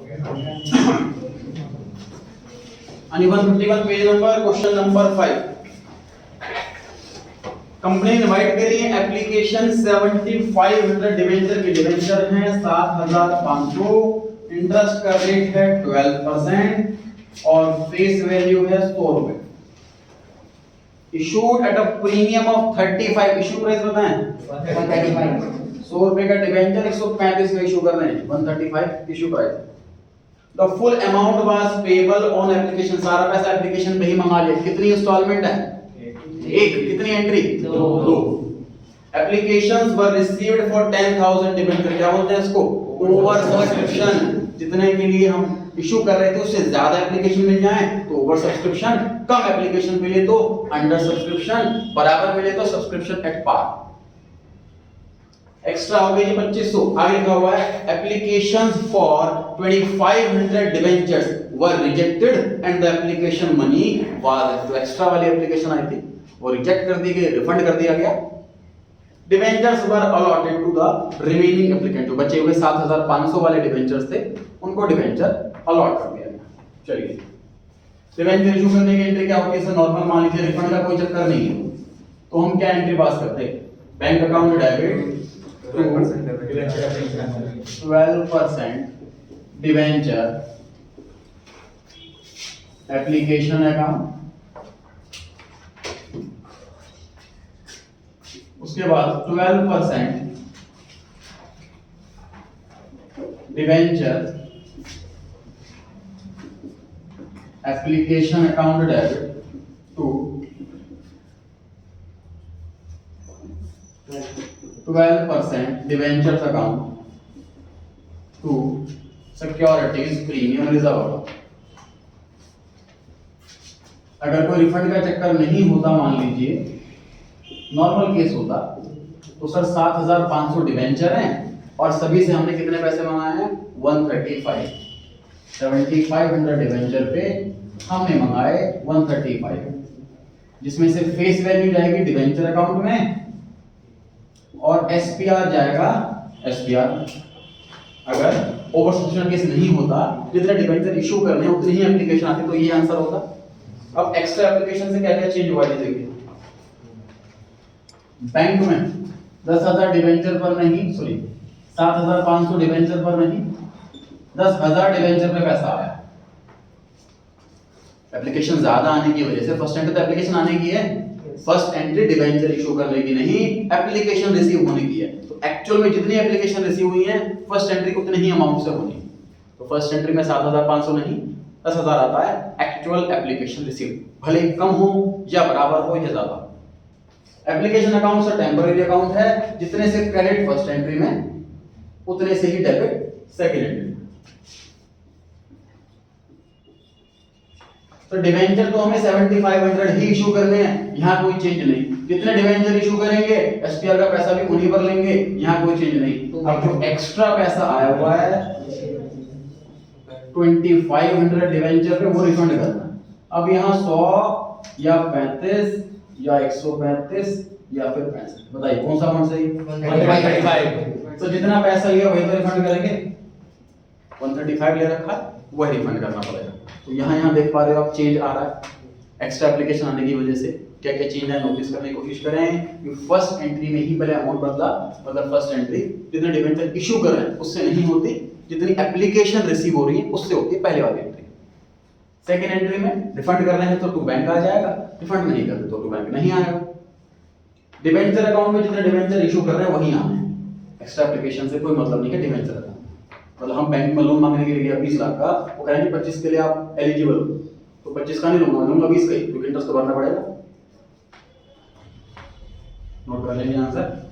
151 page number question number 5। Company invite के लिए application 7500 debenture के डिवेंचर हैं 7500, इंटरेस्ट का रेट है 12% और फेस वैल्यू है 100 रुपए। Issued at a premium of 35। Issue price बताएं 135। 100 रुपए का डिवेंचर 135 का इशू कर रहे हैं, 135 issue price. The full amount was payable on application. सारा पैसा एप्लीकेशन पे ही मंगा लिया। कितनी इंस्टॉलमेंट है? एक। कितनी एंट्री? दो। Applications were received for 10000 debenture. क्या बोलते हैं इसको? Over subscription. जितने के लिए हम इशू कर रहे थे उससे ज्यादा एप्लीकेशन मिल जाए तो ओवर सब्सक्रिप्शन, कम एप्लीकेशन मिले तो अंडर सब्सक्रिप्शन, बराबर मिले तो सब्सक्रिप्शन एट पार। एक्स्ट्रा हो गई 2500। आगे लिखा हुआ है applications for 2500 debentures were rejected and the application money was. जो एक्स्ट्रा वाली एप्लीकेशन आई थी वो रिजेक्ट कर दी गई, रिफंड कर दिया गया। Debentures were allotted to the remaining applicant. जो बचे हुए 7500 वाले डिवेंचर्स थे उनको डिवेंचर अलॉट कर दिया गया। चलिए डिवेंचर इशू करने की एंट्री क्या होती है? नॉर्मल मान लीजिए, रिफंड का कोई चक्कर नहीं है तो हम क्या एंट्री पास करते हैं? Bank account debit 12% debenture application account, उसके बाद 12% debenture application account debit to 12% debentures account to securities premium reserve. अगर कोई रिफंड का चक्कर नहीं होता, मान लीजिए नॉर्मल केस होता तो सर 7500 डिवेंचर हैं और सभी से हमने कितने पैसे मंगाए हैं? 135। 7500 डिवेंचर पे हमने मंगाए 135, जिसमें से फेस वैल्यू जाएगी डिवेंचर अकाउंट में और एसपीआर जाएगा एसपीआर। अगर ओवर सब्सक्रिप्शन केस नहीं होता, जितने डिवेंचर इशू करने हैं उतनी ही एप्लीकेशन आती तो ये आंसर होता। अब एक्स्ट्रा एप्लीकेशन से क्या क्या चेंज हुआ है? देखिए बैंक में 10,000 डिवेंचर पर नहीं, सॉरी 7500 डिवेंचर पर नहीं, 10,000 डिवेंचर पे पैसा आया। एप्लीकेशन ज्यादा आने की वजह से फर्स्ट एंट्री तो एप्लीकेशन आने की है, फर्स्ट एंट्री डिवेंचर इशू करने की नहीं, एप्लीकेशन रिसीव होने की है। तो एक्चुअल में जितनी एप्लीकेशन रिसीव हुई है फर्स्ट एंट्री उतने ही अमाउंट से होनी। तो फर्स्ट एंट्री में 7500 नहीं 10,000 आता है एक्चुअल एप्लीकेशन रिसीव, भले कम हो या बराबर हो या ज्यादा। Application account sir temporary account है, जितने से क्रेडिट फर्स्ट एंट्री में उतने से ही डेबिट सेकंड एंट्री में। तो डिवेंचर तो हमें 7500 ही इशू करने हैं, यहाँ कोई चेंज नहीं। जितने डिवेंचर इशू करेंगे एसपीआर का पैसा भी उन्हीं पर लेंगे, यहाँ कोई चेंज नहीं। अब जो एक्स्ट्रा पैसा आया हुआ है 2500 डिवेंचर पे वो रिफंड करना। अब यहाँ 100 या 35 या 135 या फिर 65, बताइए कौन सा अमाउंट सही? 135। तो जितना पैसा लिया वही तो रिफंड करेंगे। 135 ले रखा वही रिफंड करना पड़ेगा। तो यहाँ देख पा रहे हो आप चेंज आ रहा है एक्स्ट्रा एप्लीकेशन आने की वजह से। क्या क्या चेंज है नोटिस करने की कोशिश करें कि फर्स्ट एंट्री में ही पहले अमाउंट बदला, मतलब फर्स्ट एंट्री जितने डिवेंचर इशू कर रहे हैं उससे नहीं होती, जितनी एप्लीकेशन रिसीव हो रही है उससे होती है पहले वाली एंट्री। सेकंड एंट्री में रिफंड करना है तो टू बैंक आ जाएगा, रिफंड नहीं करते तो टू बैंक नहीं आएगा। डिवेंचर अकाउंट में जितने डिवेंचर इशू कर रहे हैं वही आने हैं, एक्स्ट्रा एप्लीकेशन से कोई मतलब नहीं है डिवेंचर अकाउंट। मतलब हम बैंक में लोन मांगने के लिए गया 20 लाख का, वो कहेंगे 25 के लिए आप एलिजिबल हो, तो 25 का नहीं लूंगा 20 का ही, क्योंकि इंटरेस्ट तो भरना पड़ेगा। नोट कर लेंगे आंसर।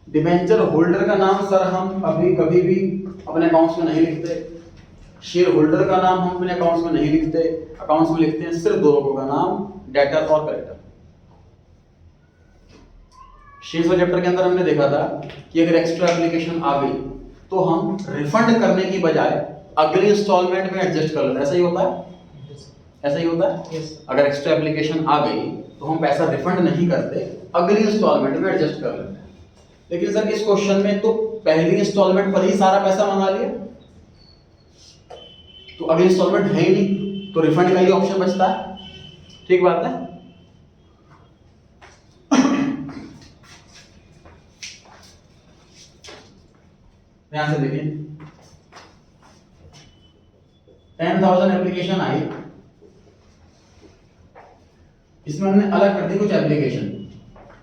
डिवेंचर होल्डर का नाम सर हम अभी कभी भी अपने अकाउंट्स में नहीं लिखते, शेयर होल्डर का नाम हम अपने अकाउंट्स में नहीं लिखते, अकाउंट्स में लिखते हैं सिर्फ दो लोगों का नाम, डेटर और क्रेडिटर। शेयर्स वाले चैप्टर के अंदर हमने देखा था कि अगर एक्स्ट्रा एप्लीकेशन आ गई तो हम रिफंड करने की बजाय अगले इंस्टॉलमेंट में एडजस्ट कर लेते हैं, ऐसा ही होता है, ऐसा ही होता है। Yes. अगर एक्स्ट्रा एप्लीकेशन आ गई तो हम पैसा रिफंड नहीं करते, अगली इंस्टॉलमेंट में एडजस्ट कर लेते हैं। लेकिन सर इस क्वेश्चन में तो पहली इंस्टॉलमेंट पर ही सारा पैसा मंगा लिया, तो अगली इंस्टॉलमेंट है ही नहीं, तो रिफंड का ही ऑप्शन बचता है। ठीक बात है। ध्यान से देखिए, 10,000 एप्लीकेशन आई, इसमें हमने अलग कर दी कुछ एप्लीकेशन,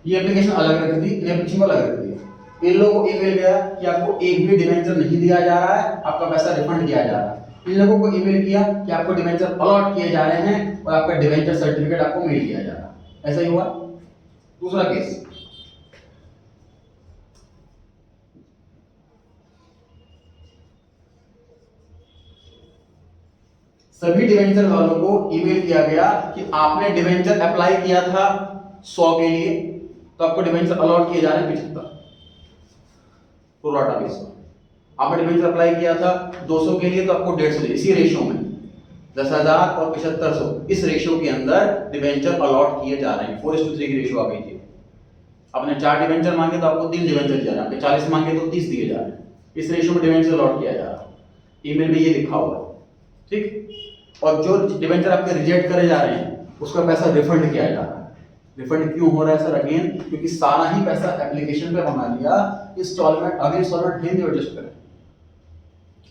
ये एप्लीकेशन अलग रख दी, ये एप्लीकेशन को अलग रख दी। इन लोगों को ईमेल गया कि आपको एक भी डिवेंचर नहीं दिया जा रहा है, आपका पैसा रिफंड किया जा रहा है। इन लोगों को ईमेल किया कि आपको डिवेंचर अलॉट किए जा रहे हैं और आपका डिवेंचर सर्टिफिकेट आपको मेल किया जा रहा है। ऐसा ही हुआ। दूसरा केस, सभी डिवेंचर वालों को ईमेल किया गया कि आपने डिवेंचर अप्लाई किया था 100 के लिए, तो आपको डिवेंचर अलॉट किए जा रहे हैं 75 प्रोराटा बेस पर। आपने डिवेंचर अप्लाई किया था 200 के लिए, तो आपको 150, इसी रेशियो में 10,000 और 7500 इस रेशियो के अंदर डिवेंचर अलॉट किए जा रहे हैं। 4:3 की रेशियो आ गई थी। आपने 4 डिवेंचर मांगे तो आपको 3 डिवेंचर दिया जा रहा है, 40 मांगे तो 30 दिए जा रहे हैं। इस रेशियो में डिवेंचर अलॉट किया जा रहा है, ईमेल में ये लिखा हुआ है। ठीक। और जो डिवेंचर आपके रिजेक्ट करे जा रहे हैं उसका पैसा रिफंड किया जा रहा है। रिफंड क्यों हो रहा है सर? अगेन क्योंकि सारा ही पैसा एप्लीकेशन पे बना लिया, इंस्टॉलमेंट अगले इंस्टॉलमेंट नहीं एडजस्ट करें।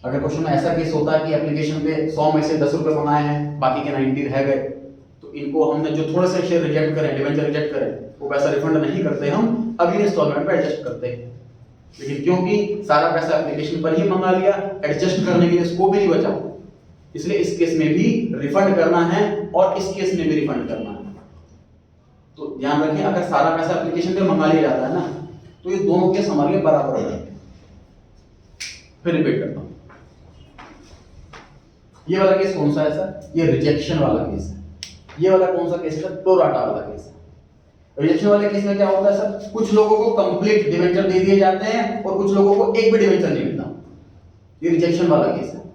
अगर क्वेश्चन में ऐसा केस होता है कि एप्लीकेशन पे 100 में से 10 रुपए बनाए हैं, बाकी के 90 रह गए, तो इनको हमने जो थोड़े से शेयर रिजेक्ट करें, डिवेंचर रिजेक्ट करें, वो पैसा रिफंड नहीं करते, हम अगले इंस्टॉलमेंट पे एडजस्ट करते हैं। लेकिन क्योंकि सारा पैसा एप्लीकेशन पर ही मंगा लिया, एडजस्ट करने के लिए स्कोप ही नहीं बचा, इसलिए इस केस में भी रिफंड करना है और इस केस में भी रिफंड करना है। तो ध्यान रखें, अगर सारा पैसा एप्लीकेशन पे मंगा लिया जाता है ना, तो ये दोनों केस हमारे लिए बराबर हो जाते हैं। फिर रिपीट करता हूं, ये वाला केस कौन सा है सर? ये रिजेक्शन वाला केस है। ये वाला कौन सा केस है? प्रोराटा वाला केस है। रिजेक्शन वाले केस में क्या होता है सर? कुछ लोगों को कंप्लीट डिवेंचर दे दिए जाते हैं और कुछ लोगों को एक भी डिवेंचर नहीं मिलता। ये रिजेक्शन वाला केस है।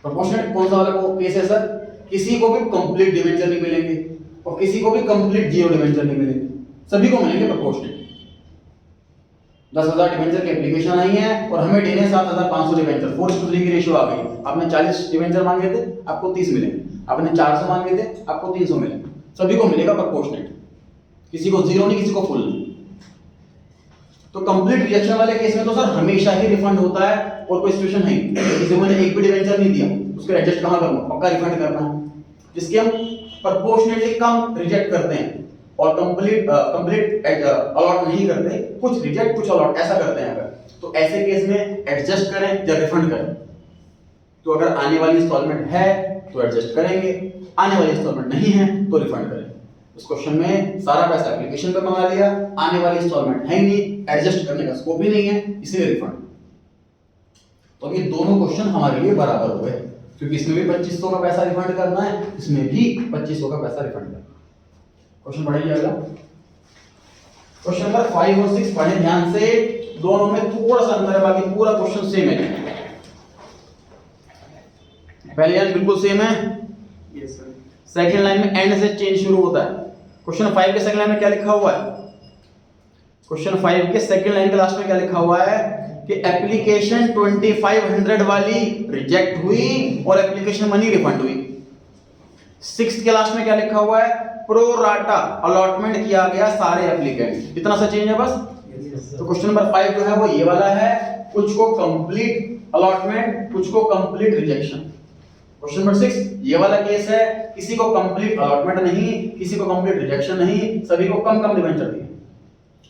प्रोपोर्शनेट कौन सा वाला केस है सर? किसी को भी कंप्लीट डिवेंचर नहीं मिलेंगे और किसी को भी कंप्लीट जीरो डिवेंचर नहीं मिलेंगे, सभी को मिलेंगे प्रोपोर्शनेट। 10,000 डिवेंचर की एप्लीकेशन आई है और हमें देने 7,500 डिवेंचर, 4:3 की रेशियो आ गई। आपने 40 डिवेंचर मांगे थे, आपको 30 मिलेंगे। आपने 400 मांगे थे, आपको 300 मिलेंगे। सभी को मिलेगा प्रोपोर्शनेट, किसी को जीरो नहीं, किसी को फुल नहीं। तो कंप्लीट रिजेक्शन वाले केस में तो सर हमेशा ही रिफंड होता है और कोई सिचुएशन है किसी को एक भी डिवेंचर नहीं दिया, उसको एडजस्ट कहां करूंगा? पक्का रिफंड करना है, जिसके हम प्रोपोर्शनेटली कम रिजेक्ट करते हैं और कंप्लीट अलॉट नहीं करते, कुछ रिजेक्ट कुछ अलॉट ऐसा करते हैं। अगर तो ऐसे केस में एडजस्ट करें या रिफंड करें? तो अगर आने वाली इंस्टॉलमेंट है तो एडजस्ट करेंगे, आने वाली इंस्टॉलमेंट नहीं है तो रिफंड करें। इस क्वेश्चन में सारा पैसा एप्लीकेशन पे मंगा लिया, आने वाली इंस्टॉलमेंट है ही नहीं, एडजस्ट करने का स्कोप ही नहीं है, इसलिए रिफंड। तो ये दोनों क्वेश्चन हमारे लिए बराबर हो गए, क्योंकि इसमें भी 2500 का पैसा रिफंड करना है, इसमें भी 2500 का पैसा रिफंड करना है। क्वेश्चन पढ़िए अगला। क्वेश्चन नंबर 5 और 6 पढ़े ध्यान से, दोनों में थोड़ा सा अंतर है, बाकी पूरा क्वेश्चन सेम है। पहली लाइन बिल्कुल सेम है, यस सर। सेकंड लाइन में एंड से चेंज शुरू होता है। क्वेश्चन 5 के सेकंड लाइन में क्या लिखा हुआ है? क्वेश्चन 5 के सेकंड लाइन के लास्ट में क्या लिखा हुआ है कि एप्लीकेशन 2500 वाली रिजेक्ट हुई और एप्लीकेशन मनी रिफंड हुई। 6 के लास्ट में क्या लिखा हुआ है? प्रो राटा अलॉटमेंट किया गया सारे एप्लीकेंट। इतना सा चेंज है बस। तो क्वेश्चन नंबर 5 जो है वो ये वाला है, कुछ को कंप्लीट अलॉटमेंट, कुछ को कंप्लीट रिजेक्शन। क्वेश्चन नंबर 6 ये वाला केस है, किसी को कंप्लीट अलॉटमेंट नहीं, किसी को कंप्लीट रिजेक्शन नहीं, सभी को कम कम डिवेंचर दिए।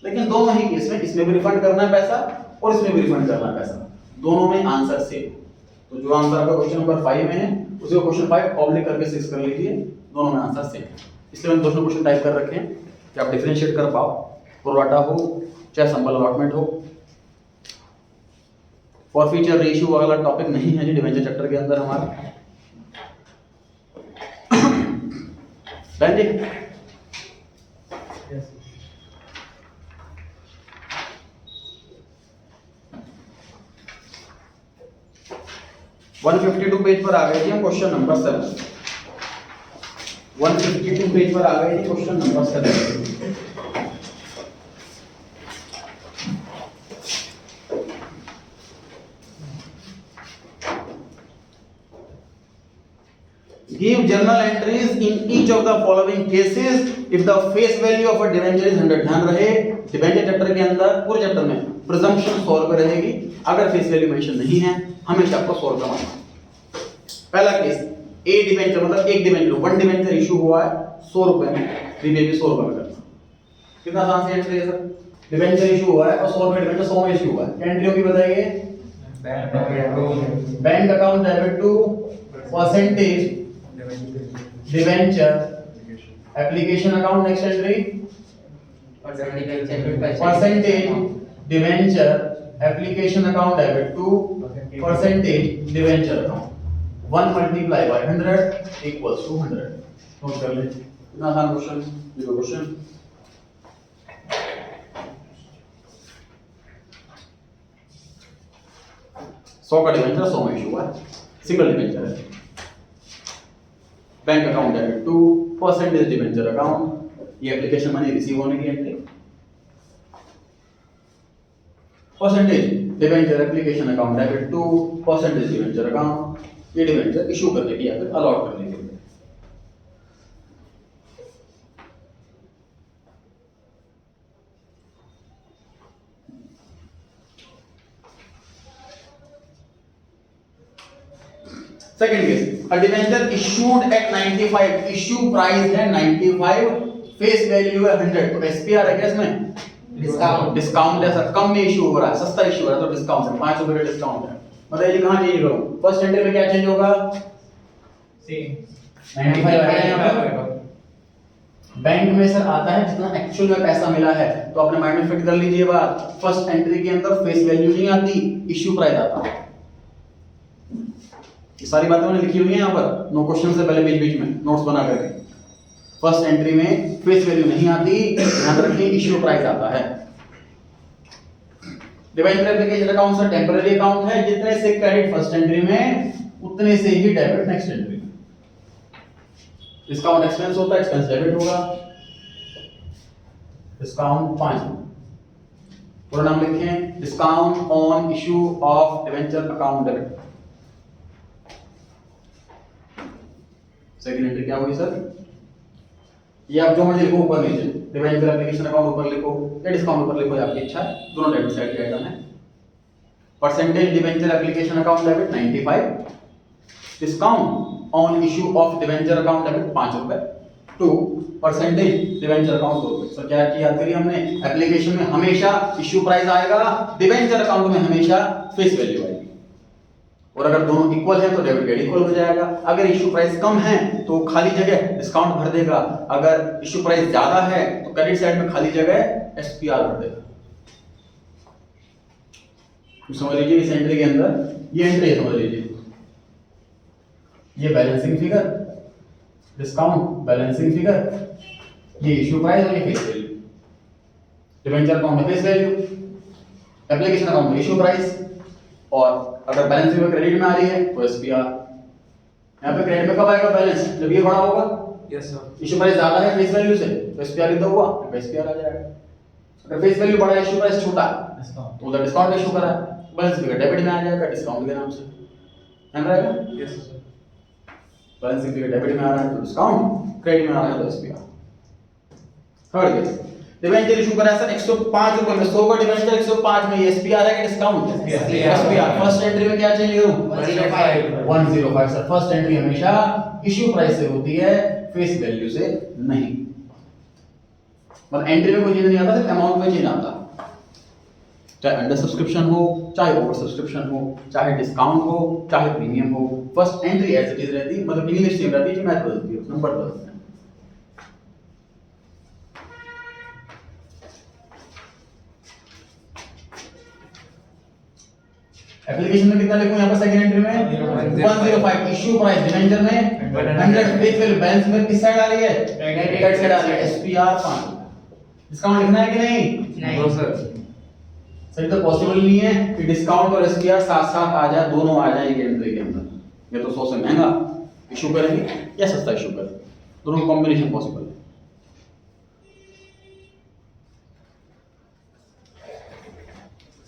लेकिन दोनों ही केस में इसमें भी रिफंड करना है पैसा और इसमें भी रिफंड करना है पैसा, दोनों में आंसर सेम। तो जो आंसर आपका क्वेश्चन नंबर 5 में है उसी को क्वेश्चन 5 ऑब्लिक करके 6 कर लीजिए, दोनों में आंसर सेम है। इसलिए मैंने दोनों क्वेश्चन टाइप कर रखे हैं कि आप डिफरेंशिएट कर पाओ, प्रोराटा हो चाहे सिंपल अलॉटमेंट हो। फॉरफीचर रेशियो वाला टॉपिक नहीं है जी डिवेंचर चैप्टर के अंदर हमारा। डन जी। 152 पेज पर आ गए जी हम, क्वेश्चन नंबर 7। 152 पेज पर आ गए जी, question number 7। Give journal entries in each of the following cases if the face value of a debenture is 100। ध्यान रहे डिबेंचर चैप्टर के अंदर, पूरे चैप्टर में प्रिजम्पशन सॉल्व पे रहेगी। अगर फेस वैल्यू मेंशन नहीं है हमेशा आपको सॉल्व करना है। पहला केस, ए डिबेंचर मतलब एक डिबेंचर, वन डिबेंचर इशू हुआ है 100 रुपए में, रीपे भी 100 रुपए में करना। कितना आसान सी एंट्री है सर, डिबेंचर इशू हुआ है और 100 रुपए डिबेंचर 100 में इशू हुआ है। क्या एंट्री होगी बताइए? Bank account debit to percentage debenture application account, next entry percentage debenture application account debit to percentage debenture account. 1 multiply by 100 equals to 100। Note कर ले, इतना आसान क्वेश्चन, ये क्वेश्चन। सौ का डिबेंचर 100 में इशू हुआ है, सिंगल डिबेंचर है। Bank account debit to percentage debenture account, ये एप्लीकेशन मनी रिसीव होने की एंट्री। Percentage debenture application account debit to percentage debenture account, ये डिबेंचर इशू करने की या फिर अलॉट करने के लिए। Second case, a debenture issued at 95, issue price है 95, फेस वैल्यू है 100, तो एसपीआर है क्या इसमें? डिस्काउंट। डिस्काउंट है सर, कम में इशू हो रहा है, सस्ता इशू हो रहा है तो डिस्काउंट है, 5 रुपए का डिस्काउंट है। बताइए कहां चेंज करूं? फर्स्ट एंट्री में क्या चेंज होगा? सेम 95 आएगा यहां पर। बैंक में सर आता है जितना एक्चुअल में पैसा मिला है, तो अपने माइंड में फिट कर लीजिए बात। फर्स्ट एंट्री के अंदर फेस वैल्यू नहीं आती, इशू प्राइस आता है। ये सारी बातें मैंने लिखी हुई है यहाँ पर, नो क्वेश्चन से पहले बीच बीच में नोट्स बना करके। फर्स्ट एंट्री में फेस वैल्यू नहीं आती, ध्यान रखिए इशू प्राइस आता है। Debenture application account sir temporary account है, जितने से क्रेडिट फर्स्ट एंट्री में उतने से ही डेबिट नेक्स्ट एंट्री में। डिस्काउंट एक्सपेंस होता है, एक्सपेंस डेबिट होगा। डिस्काउंट 5, पूरा नाम लिखें, discount on issue of debenture account debit. Second entry क्या होगी सर? ये आप जो मर्जी लिखो ऊपर नीचे, डिबेंचर एप्लीकेशन अकाउंट ऊपर लिखो या डिस्काउंट ऊपर लिखो, आपकी इच्छा है, दोनों डेबिट साइड के आइटम है। Percentage debenture application account debit 95, discount on issue of debenture account debit 5 रुपए टू परसेंटेज डिबेंचर अकाउंट 2 रुपए। सर क्या याद करिए हमने, एप्लीकेशन में हमेशा इशू प्राइस आएगा, डिबेंचर अकाउंट में हमेशा फेस वैल्यू आएगी। और अगर दोनों इक्वल है तो डेबिट क्रेडिट इक्वल हो जाएगा। अगर इशू प्राइस कम है तो खाली जगह डिस्काउंट भर देगा, अगर इशू प्राइस ज्यादा है तो क्रेडिट साइड में खाली जगह एसपीआर भर देगा। समझ लीजिए इस एंट्री के अंदर ये एंट्री समझ लीजिए, ये balancing figure, discount balancing figure, ये इशू प्राइस और ये फेस वैल्यू। डिबेंचर अकाउंट में फेस वैल्यू, एप्लीकेशन अकाउंट में इशू प्राइस, और अगर बैलेंस में क्रेडिट में आ रही है तो एसपीआर। यहाँ पे क्रेडिट में कब आएगा बैलेंस? जब ये बड़ा होगा। Yes sir. इशू प्राइस ज्यादा है फेस वैल्यू से तो एसपीआर कितना हुआ? तो एसपीआर आ जाएगा। अगर फेस वैल्यू बड़ा है, इशू प्राइस छोटा तो उधर डिस्काउंट इशू करा, बैलेंस में डेबिट में आ जाएगा डिस्काउंट के नाम से। ध्यान रहेगा? Yes sir. बैलेंस में डेबिट में आ रहा है तो डिस्काउंट, क्रेडिट में आ रहा है तो SPR. Third case, debenture issue करा सर 105 रुपए में, 100 का डिबेंचर 105 में, ये एसपीआर है कि डिस्काउंट है? एसपीआर। फर्स्ट एंट्री में क्या चेंज करूं? 105 सर। फर्स्ट एंट्री हमेशा इशू प्राइस से होती है, फेस वैल्यू से नहीं। मतलब एंट्री में कोई चेंज नहीं आता, सिर्फ अमाउंट में चेंज आता। चाहे अंडर सब्सक्रिप्शन हो, चाहे ओवर सब्सक्रिप्शन हो, चाहे डिस्काउंट हो, चाहे प्रीमियम हो, first entry as it is रहती, मतलब इंग्लिश सेम रहती है, मैथ बदलती है, नंबर बदलते हैं। एप्लीकेशन में कितना लिखूं? यहाँ पर सेकंड एंट्री में 105, इशू प्राइस डिबेंचर में 100, फेस वैल्यू बैलेंस में किस साइड आ रही है? क्रेडिट साइड आ रही है, एसपीआर 5। डिस्काउंट लिखना है कि नहीं? नहीं सर। सही तो पॉसिबल नहीं है कि डिस्काउंट और एसपीआर साथ साथ आ जाए, दोनों आ जाएंगे एंट्री के अंदर। या तो 100 से महंगा इशू करेंगे या सस्ता इशू करेंगे, दोनों कॉम्बिनेशन पॉसिबल है।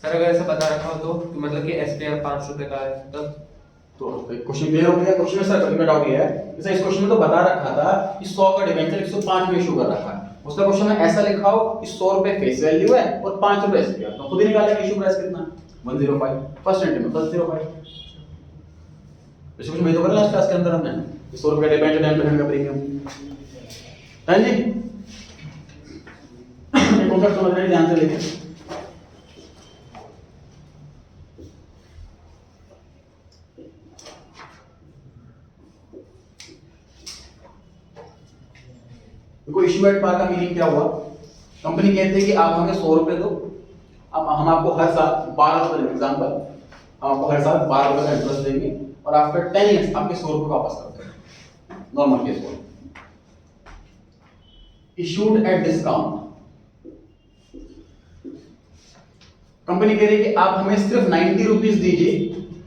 सर अगर ऐसा बता रखा हो तो मतलब कि एसपीआर 5 रुपए का है तब तो क्वेश्चन क्लियर हो गया। क्वेश्चन में सर कभी का डाउट ये है, जैसे इस क्वेश्चन में तो बता रखा था कि 100 का डिबेंचर 105 में इशू कर रखा है, उसका क्वेश्चन में ऐसा लिखा हो कि 100 रुपए फेस वैल्यू है और 5 रुपए एसपीआर, तो खुद ही निकालेंगे इशू प्राइस कितना है 105, फर्स्ट एंट्री में 105। इस क्वेश्चन में तो कर लास्ट क्लास के अंदर हमने 100 रुपए का डिबेंचर 10% का प्रीमियम है जी। ये कॉन्सेप्ट समझ रहे हैं, ध्यान से देखिए। देखो इशू एट पार का मीनिंग क्या हुआ, कंपनी कहती है कि आप हमें 100 रुपए दो, अब हम आपको हर साल 12 रुपए, एग्जांपल हम आपको हर साल 12 रुपए का इंटरेस्ट देंगे और आफ्टर 10 इयर्स आपके 100 रुपए वापस कर देंगे, नॉर्मल केस हो। इशूड एट डिस्काउंट, कंपनी कह रही है कि आप हमें सिर्फ 90 रुपीज दीजिए,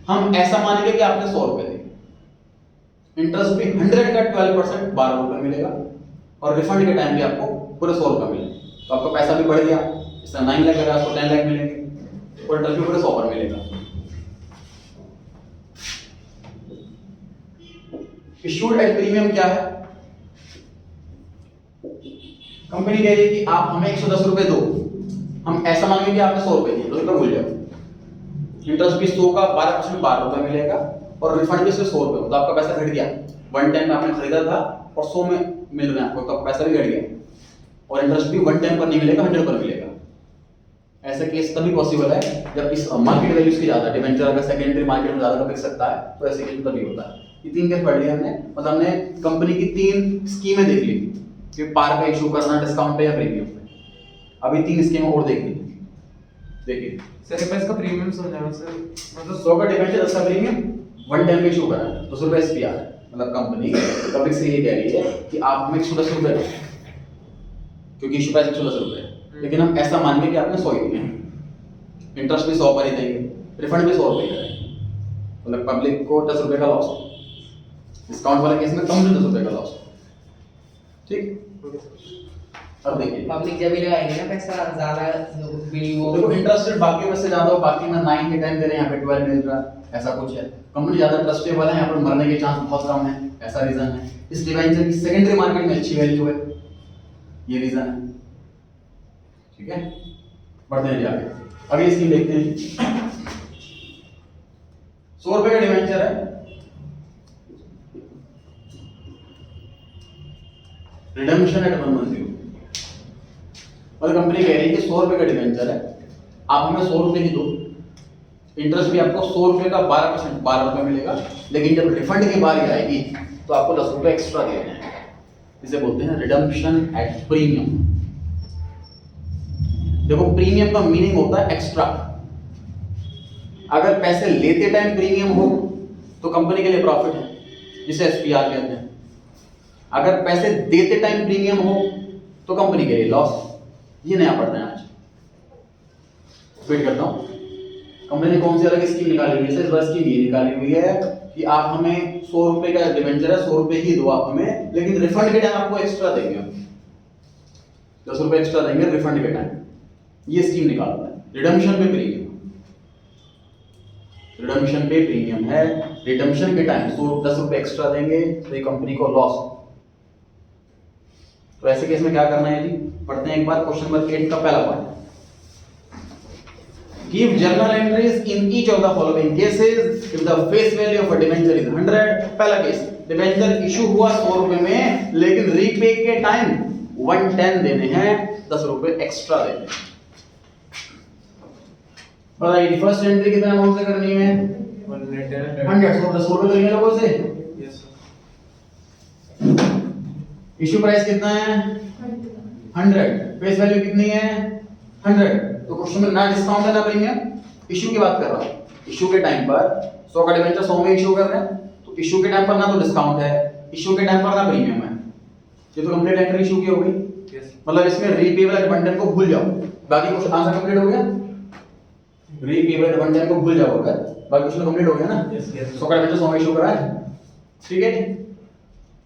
हम ऐसा मानेंगे कि आपने 100 रुपए दिए, इंटरेस्ट भी 100 का 12% 12 रुपए मिलेगा और रिफंड के टाइम भी आपको पूरे 100 रुपए मिलेंगे, तो आपका पैसा भी बढ़ गया, इस तरह 9 लाख लगा आपको 10 लाख मिलेंगे और इंटरेस्ट भी पूरे 100 पर मिलेगा। इशूड एट प्रीमियम क्या है, कंपनी कह रही है कि आप हमें 110 रुपए दो, हम ऐसा मानेंगे कि आपने 100 रुपए दिए, तो इसका भूल जाओ, इंटरेस्ट भी 100 का 12% 12 रुपए मिलेगा और रिफंड भी सिर्फ 100 रुपए, तो आपका पैसा घट गया, 110 में आपने खरीदा था और 100 में मिल रहा है आपको, तो आपका पैसा भी घट गया और इंटरेस्ट भी 110 पर नहीं मिलेगा, 100 पर मिलेगा। ऐसा केस तभी पॉसिबल है जब इस मार्केट वैल्यू इसकी ज्यादा, डिबेंचर अगर सेकेंडरी मार्केट में ज्यादा बिक सकता है, तो ऐसे केस तभी होता है। ये 3 केस पढ़ लिए हमने, मतलब हमने कंपनी की 3 स्कीमें देख ली कि पार का इशू करना, डिस्काउंट पे या प्रीमियम पे। अभी 3 स्कीमें और देख ली, देखिए सर ये इसका प्रीमियम समझाना सर, मतलब 100 का डिबेंचर 10 का प्रीमियम 110 में इशू करा है, 200 रुपए एसपीआर, मतलब कंपनी पब्लिक से ये कह रही है कि आप हमें 110 रुपए दो, क्योंकि इशू प्राइस 110 रुपए है, लेकिन हम ऐसा मानेंगे कि आपने 100 ही दिए, इंटरेस्ट भी 100 पर ही देंगे, रिफंड भी 100 रुपए करेंगे, मतलब पब्लिक को 10 रुपए का लॉस, डिस्काउंट वाले केस में कम से 10 रुपए का लॉस, ठीक। अब देखिए पब्लिक जब भी लगाएंगे ना पैसा ज्यादा बिल वो देखो इंटरेस्ट बाकी में से ज्यादा हो, बाकी में 9 के 10 दे रहे हैं, यहाँ पे 12 मिल रहा है, ऐसा कुछ है। कंपनी ज्यादा ट्रस्टेबल है, यहाँ पर मरने के चांस बहुत कम है, ऐसा रीजन है। इस डिबेंचर की सेकेंडरी मार्केट में अच्छी वैल्यू है, ये रीजन है, ठीक है। बढ़ते हैं आगे, अगली स्कीम देखते हैं। 100 रुपए का डिबेंचर है, रिडेम्पशन एट 110, और कंपनी कह रही है कि 100 रुपए का डिबेंचर है, आप हमें 100 रुपए ही दो, इंटरेस्ट भी आपको 100 रुपए का 12% 12 रुपए मिलेगा, लेकिन जब रिफंड की बारी आएगी तो आपको 10 रुपए एक्स्ट्रा देने हैं, इसे बोलते हैं रिडेम्पशन एट प्रीमियम। देखो प्रीमियम का मीनिंग होता है एक्स्ट्रा, अगर पैसे लेते टाइम प्रीमियम हो तो कंपनी के लिए प्रॉफिट है, जिसे एसपीआर कहते हैं, अगर पैसे देते टाइम प्रीमियम हो तो कंपनी के लिए लॉस। ये नया पढ़ना है आज, वेट करता हूं। कंपनी ने कौन सी अलग स्कीम निकाली हुई है, इस बार स्कीम ये निकाली हुई है कि आप हमें 100 रुपए का डिबेंचर है, 100 रुपए ही दो आप हमें, लेकिन रिफंड के टाइम आपको एक्स्ट्रा देंगे, 10 रुपए एक्स्ट्रा देंगे रिफंड के टाइम। ये स्कीम निकालता है रिडेम्पशन पे प्रीमियम, रिडेम्पशन पे प्रीमियम है, रिडेम्पशन के टाइम 10 रुपए एक्स्ट्रा देंगे तो ये कंपनी को लॉस। तो ऐसे केस में क्या करना है जी, पढ़ते हैं एक बार क्वेश्चन नंबर 8 का पहला point. Give journal entries in each of the following cases if the face value of a debenture is 100। पहला केस, डिबेंचर इशू हुआ 100 रुपए में, लेकिन रीपे के टाइम 110 देने हैं, 10 रुपए एक्स्ट्रा देने हैं। बताइए फर्स्ट एंट्री कितना अमाउंट से करनी है, 100, 10 रुपए देंगे लोगों से। यस इशू प्राइस कितना है 100, फेस वैल्यू कितनी है 100, तो क्वेश्चन में ना डिस्काउंट है ना प्रीमियम, इशू की बात कर रहा हूं। इशू के टाइम पर 100 का डिबेंचर 100 में इशू कर रहे हैं, तो इशू के टाइम पर ना तो डिस्काउंट है, इशू के टाइम पर ना प्रीमियम है, ये तो कंप्लीट एंट्री इशू की हो गई। मतलब इसमें रीपेबल एट 110 को भूल जाओ, बाकी कुछ आंसर कंप्लीट हो गया। रीपेबल वन टाइम को भूल जाओगे, बाकी क्वेश्चन कंप्लीट हो गया ना। Yes, yes. 100 का डिवेंचर 100 में इशू करा है, ठीक है।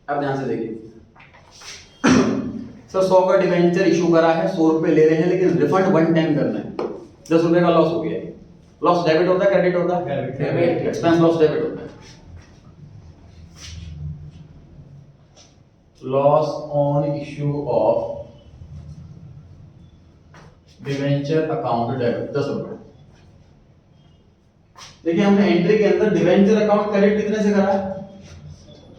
अब ध्यान से देखिए सर 100 का डिवेंचर इशू करा है, 100 रुपए ले रहे हैं, लेकिन रिफंड वन टाइम करना है, 10 रुपए का लॉस हो गया। लॉस डेबिट होता है क्रेडिट होता है? Debit. एक्सपेंस लॉस डेबिट होता है। Loss on issue of debenture account debit 10 रुपए। देखिए हमने एंट्री के अंदर डिवेंचर अकाउंट क्रेडिट कितने से करा है?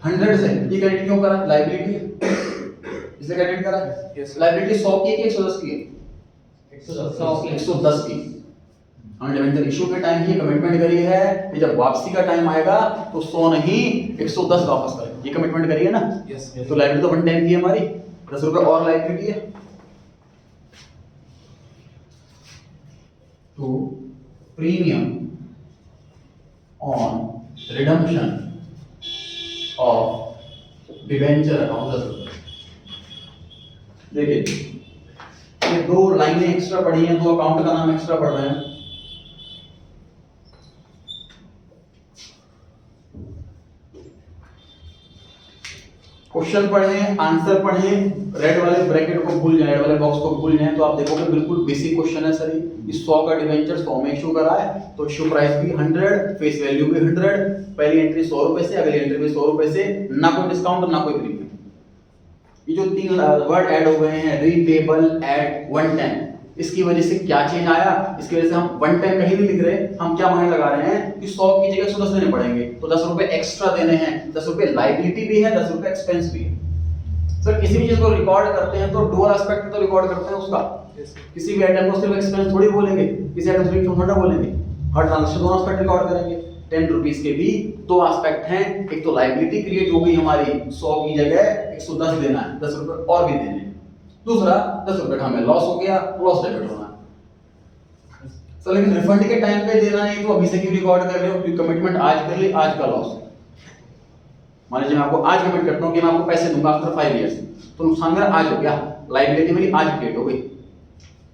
100 से। ये क्रेडिट क्यों करा? लायबिलिटी इसलिए क्रेडिट करा है। Yes. लायबिलिटी 100 की है कि 110 की है? 110 की। हमने डिवेंचर इशू के टाइम ही कमिटमेंट करी है कि जब वापसी का टाइम आएगा तो 100 नहीं 110 वापस करें, ये कमिटमेंट करी है ना। Yes. तो लायबिलिटी तो वन टाइम की है हमारी, 10 रुपए और लायबिलिटी है। तो premium on redemption of debenture account 10 रुपए। देखिए ये दो लाइनें एक्स्ट्रा पड़ी हैं, दो अकाउंट का नाम एक्स्ट्रा पड़ रहे हैं। क्वेश्चन पढ़ें, आंसर पढ़ें, रेड वाले ब्रैकेट को भूल जाएं, रेड वाले बॉक्स को भूल जाएं, तो आप देखोगे बिल्कुल बेसिक क्वेश्चन है सर। ये 100 का डिवेंचर 100 में इशू करा है, तो इशू प्राइस भी 100, फेस वैल्यू भी 100, पहली एंट्री 100 रुपए से, अगली एंट्री भी 100 रुपए से, ना कोई डिस्काउंट ना कोई प्रीमियम। ये जो तीन वर्ड ऐड हो गए हैं, रीपेबल एट वन टाइम, इसकी वजह से क्या चेंज आया? इसकी वजह से हम वन टाइम कहीं नहीं लिख रहे, हम क्या माने लगा रहे हैं कि 100 की जगह 110 देने पड़ेंगे, तो 10 रुपए एक्स्ट्रा देने हैं। 10 रुपए लायबिलिटी भी है, 10 रुपए एक्सपेंस भी है। सर किसी भी चीज को रिकॉर्ड करते हैं तो डुअल एस्पेक्ट तो रिकॉर्ड करते हैं उसका। Yes. किसी भी आइटम को सिर्फ एक्सपेंस थोड़ी बोलेंगे, किसी आइटम से थोड़ा बोलेंगे, हर ट्रांजैक्शन दोनों एस्पेक्ट रिकॉर्ड करेंगे। 10 रुपीस के भी दो एस्पेक्ट हैं, एक तो लायबिलिटी क्रिएट हो गई हमारी, 100 की जगह 110 देना है, 10 रुपए और भी देने हैं। दूसरा 10 रुपए का हमें लॉस हो गया, लॉस डेबिट होना है। सर लेकिन रिफंड के टाइम पे देना नहीं, तो अभी से क्यों रिकॉर्ड कर रहे हो? क्योंकि कमिटमेंट आज कर ली, आज का लॉस। मान लीजिए मैं आपको आज कमिट करता हूं कि मैं आपको पैसे दूंगा आफ्टर 5 इयर्स, तो नुकसान मेरा आज हो गया, लायबिलिटी मेरी आज क्रिएट हो गई,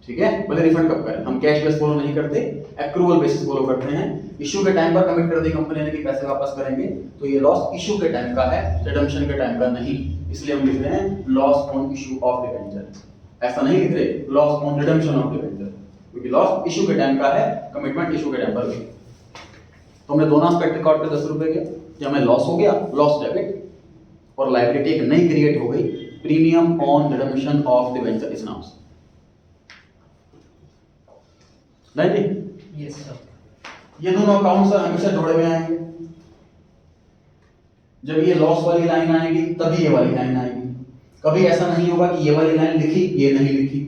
ठीक है। भले रिफंड कब करें, हम कैश बेस फॉलो नहीं करते, एक्रूअल बेसिस फॉलो करते हैं। इशू के टाइम पर कमिट कर दी कंपनी ने कि पैसे वापस करेंगे, तो ये लॉस इशू के टाइम का है, रिडम्पशन के टाइम का नहीं। इसलिए हम लिख रहे हैं loss on issue of debenture, ऐसा नहीं लिख रहे loss on redemption of debenture, क्योंकि लॉस इशू के टाइम का है, कमिटमेंट इशू के टाइम पर भी। तो हमने दोनों एस्पेक्ट रिकॉर्ड कर 10 रुपए के, जब हमें लॉस हो गया, लॉस डेबिट, और लायबिलिटी एक नई क्रिएट हो गई, premium on redemption of debenture इस नाम से। नहीं जी? Yes sir. ये दोनों अकाउंट सर हमेशा जोड़े हुए आएंगे। जब ये लॉस वाली लाइन आएगी तभी ये वाली लाइन आएगी। कभी ऐसा नहीं होगा कि ये वाली लाइन लिखी ये नहीं लिखी,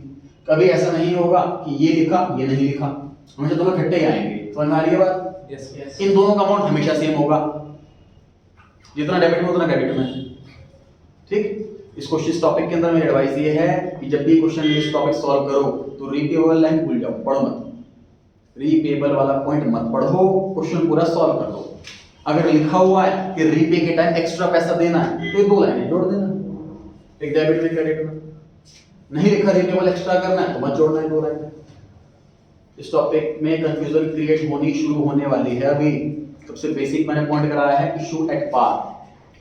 कभी ऐसा नहीं होगा कि ये लिखा ये नहीं लिखा, हमेशा दोनों इकट्ठे ही आएंगे। समझ में आ रही है बात? Yes. यस। इन दोनों का अमाउंट हमेशा सेम होगा, जितना डेबिट में उतना क्रेडिट में, ठीक। इसको इस टॉपिक के अंदर मेरी एडवाइस ये है कि जब भी क्वेश्चन इस टॉपिक सॉल्व करो तो रीपेबल लाइन भूल जाओ, पढ़ो मत, रीपेबल वाला पॉइंट मत पढ़ो, क्वेश्चन पूरा सॉल्व कर दो। अगर लिखा हुआ है कि रीपे के टाइम एक्स्ट्रा पैसा देना है, तो ये दो लाइनें जोड़ देना, एक डेबिट में क्रेडिट में। नहीं लिखा रीपेबल एक्स्ट्रा करना है तो मत जोड़ना है दो लाइनें। इस टॉपिक में कंफ्यूजन क्रिएट होनी शुरू होने वाली है। अभी सबसे बेसिक मैंने पॉइंट कराया है इशू एट पार।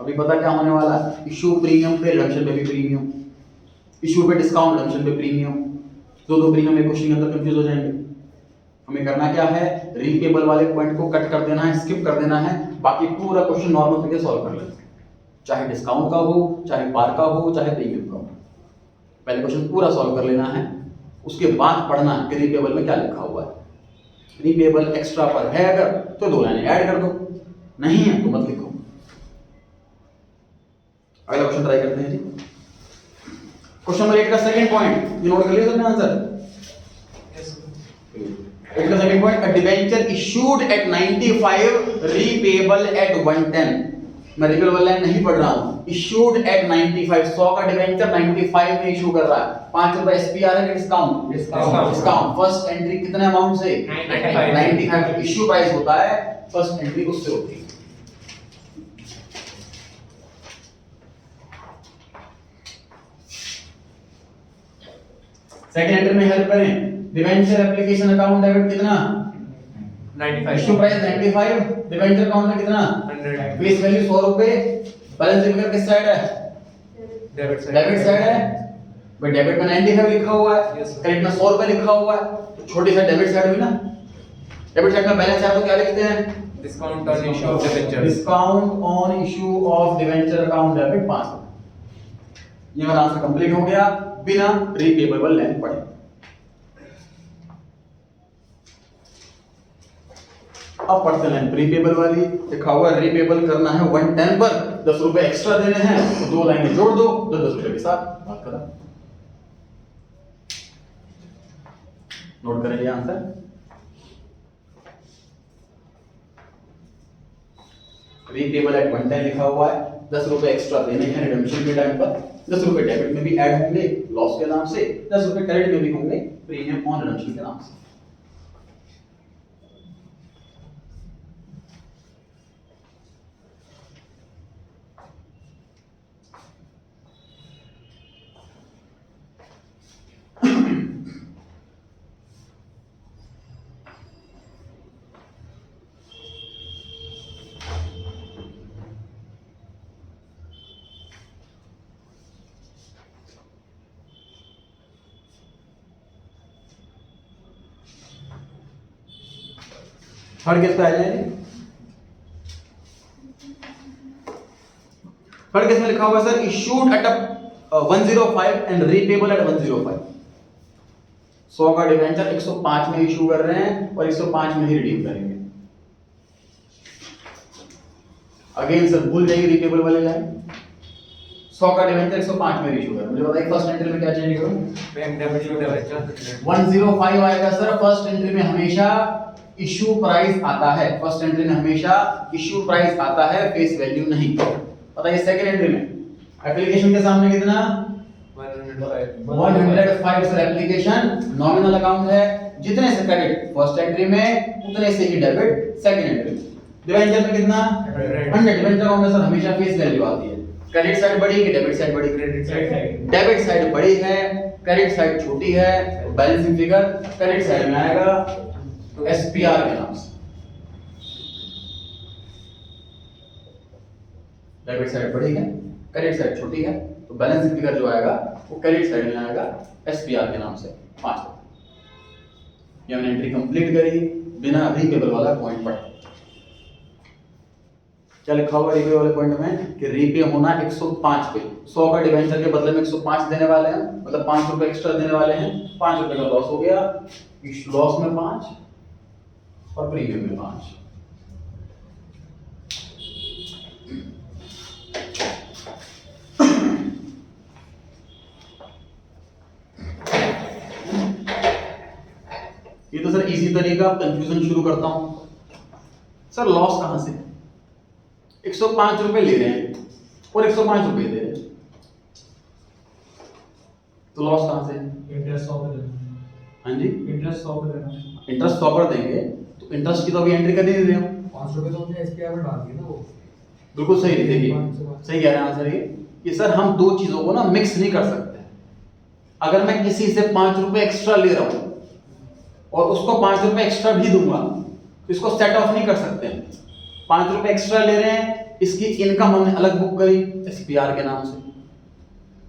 अभी पता क्या होने वाला है? इशू प्रीमियम पे रिडम्पशन पे भी प्रीमियम, इशू पे डिस्काउंट रिडम्पशन पे प्रीमियम, दो प्रीमियम एक क्वेश्चन के अंदर कंफ्यूज हो जाएंगे। हमें करना क्या है? रीपेबल वाले पॉइंट को कट कर देना है, स्किप कर देना है, बाकी पूरा क्वेश्चन नॉर्मल करके सॉल्व कर लेना है, चाहे डिस्काउंट का हो, चाहे पार का हो, चाहे प्रीमियम का हो। पहले क्वेश्चन पूरा सॉल्व कर लेना है, उसके बाद पढ़ना है कि रीपेबल में क्या लिखा हुआ है। रीपेबल एक्स्ट्रा पर है अगर तो दो लाइनें ऐड कर दो, नहीं है तो मत लिखो। अगला क्वेश्चन ट्राई करते हैं जी। क्वेश्चन नंबर 8 का सेकंड पॉइंट, ये नोट कर लिया सबने आंसर? इसका second point, a debenture issued at 95 repayable at 110। मैं रीपेबल लाइन नहीं पढ़ रहा हूं, इशूड एट 95, 100 का डिबेंचर 95 में इशू कर रहा है, 5 रुपए एसपीआर है कि डिस्काउंट? डिस्काउंट। फर्स्ट एंट्री कितने अमाउंट से? 95। इशू प्राइस होता है, फर्स्ट एंट्री उससे होती है। सेकंड एंट्री में हेल्प करें, डिबेंचर एप्लीकेशन अकाउंट डेबिट कितना? इश्यू 95 प्राइस 95, डिवेंचर अकाउंट में कितना 100 फेस वैल्यू 100 रुपए, बैलेंस फिगर किस साइड है डेबिट डेबिट साइड है भाई, डेबिट में 95 लिखा हुआ है, Yes, sir. क्रेडिट में 100 रुपए लिखा हुआ है, तो छोटी साइड डेबिट साइड हुई ना, डेबिट साइड में बैलेंस है तो क्या लिखते हैं discount on issue of debenture discount on issue of debenture account debit 5। ये मेरा आंसर कंप्लीट हो गया बिना रीपेबल लेन पड़े। अब पढ़ते हैं प्रीपेबल वाली, लिखा हुआ रीपेबल करना है 110 पर 10 रुपए एक्स्ट्रा देने हैं, तो दो लाइनें जोड़ दो, 10 रुपए के साथ बात करा। नोट करें ये आंसर, रीपेबल एट 110 लिखा हुआ है, 10 रुपए एक्स्ट्रा देने हैं रिडेम्पशन के टाइम पर, 10 रुपए डेबिट में भी ऐड होंगे लॉस के नाम से, 10 रुपए क्रेडिट में भी होंगे प्रीमियम ऑन रिडेम्पशन के नाम से। थर्ड केस पे आ जाएंगे। थर्ड केस में लिखा हुआ है sir issued at 105 and repayable at 105। 100 का डिवेंचर 105 में इशू कर रहे हैं और 105 में ही रिडीम करेंगे। अगेन सर भूल जाइए रीपेबल वाली लाइन, 100 का डिवेंचर 105 में इशू कर रहे हैं। मुझे बताइए फर्स्ट एंट्री में क्या चेंज करूं, डेबिट टू डिबेंचर 105 आएगा सर। फर्स्ट एंट्री में हमेशा इशू प्राइस आता है, फर्स्ट एंट्री में हमेशा इशू प्राइस आता है, फेस वैल्यू नहीं। बताइए सेकंड एंट्री में एप्लीकेशन के सामने कितना 105 सर, एप्लीकेशन नॉमिनल अकाउंट है, जितने से क्रेडिट फर्स्ट एंट्री में उतने से ही डेबिट सेकंड एंट्री में। डिवेंचर में कितना 100, डिवेंचर अकाउंट में सर हमेशा फेस वैल्यू आती है। क्रेडिट साइड बड़ी कि डेबिट साइड बड़ी, क्रेडिट साइड डेबिट साइड बड़ी है, क्रेडिट साइड छोटी है, बैलेंसिंग फिगर क्रेडिट साइड में आएगा एसपीआर के नाम से। डेबिट साइड बड़ी है, क्रेडिट साइड छोटी है, तो बैलेंसिंग फिगर जो आएगा वो क्रेडिट साइड में आएगा एसपीआर के नाम से 5। ये हमने एंट्री कंप्लीट करी बिना रीपेबल वाला पॉइंट पढ़े। क्या लिखा हुआ रीपे वाले पॉइंट में कि रीपे होना 105 पे, 100 का डिवेंचर के बदले में 105 देने वाले हैं, मतलब 5 रुपए एक्स्ट्रा देने वाले हैं, 5 रुपए का लॉस हो गया, इस लॉस में 5 और प्रीमियम में 5। ये तो सर इजी तरीका, कंफ्यूजन शुरू करता हूं। सर लॉस कहां से, 105 रुपए ले रहे हैं और 105 रुपए दे रहे हैं, तो लॉस कहां से? इंटरेस्ट 100 पे देना। हाँ जी, इंटरेस्ट 100 पे देना। इंटरेस्ट 100 पर देंगे तो इंटरेस्ट की तो अभी एंट्री कर नहीं रहे हम। 5 रुपए तो अपने एसपीआर में डाल दिए ना वो। बिल्कुल सही, देखिए सही कह रहे हैं आंसर ये कि सर हम दो चीजों को ना मिक्स नहीं कर सकते। अगर मैं किसी से 5 रुपए एक्स्ट्रा ले रहा हूं और उसको 5 रुपए एक्स्ट्रा भी दूंगा तो इसको सेट ऑफ नहीं कर सकते। 5 रुपए एक्स्ट्रा ले रहे हैं, इसकी इनकम हमने अलग बुक करी एसपीआर के नाम से।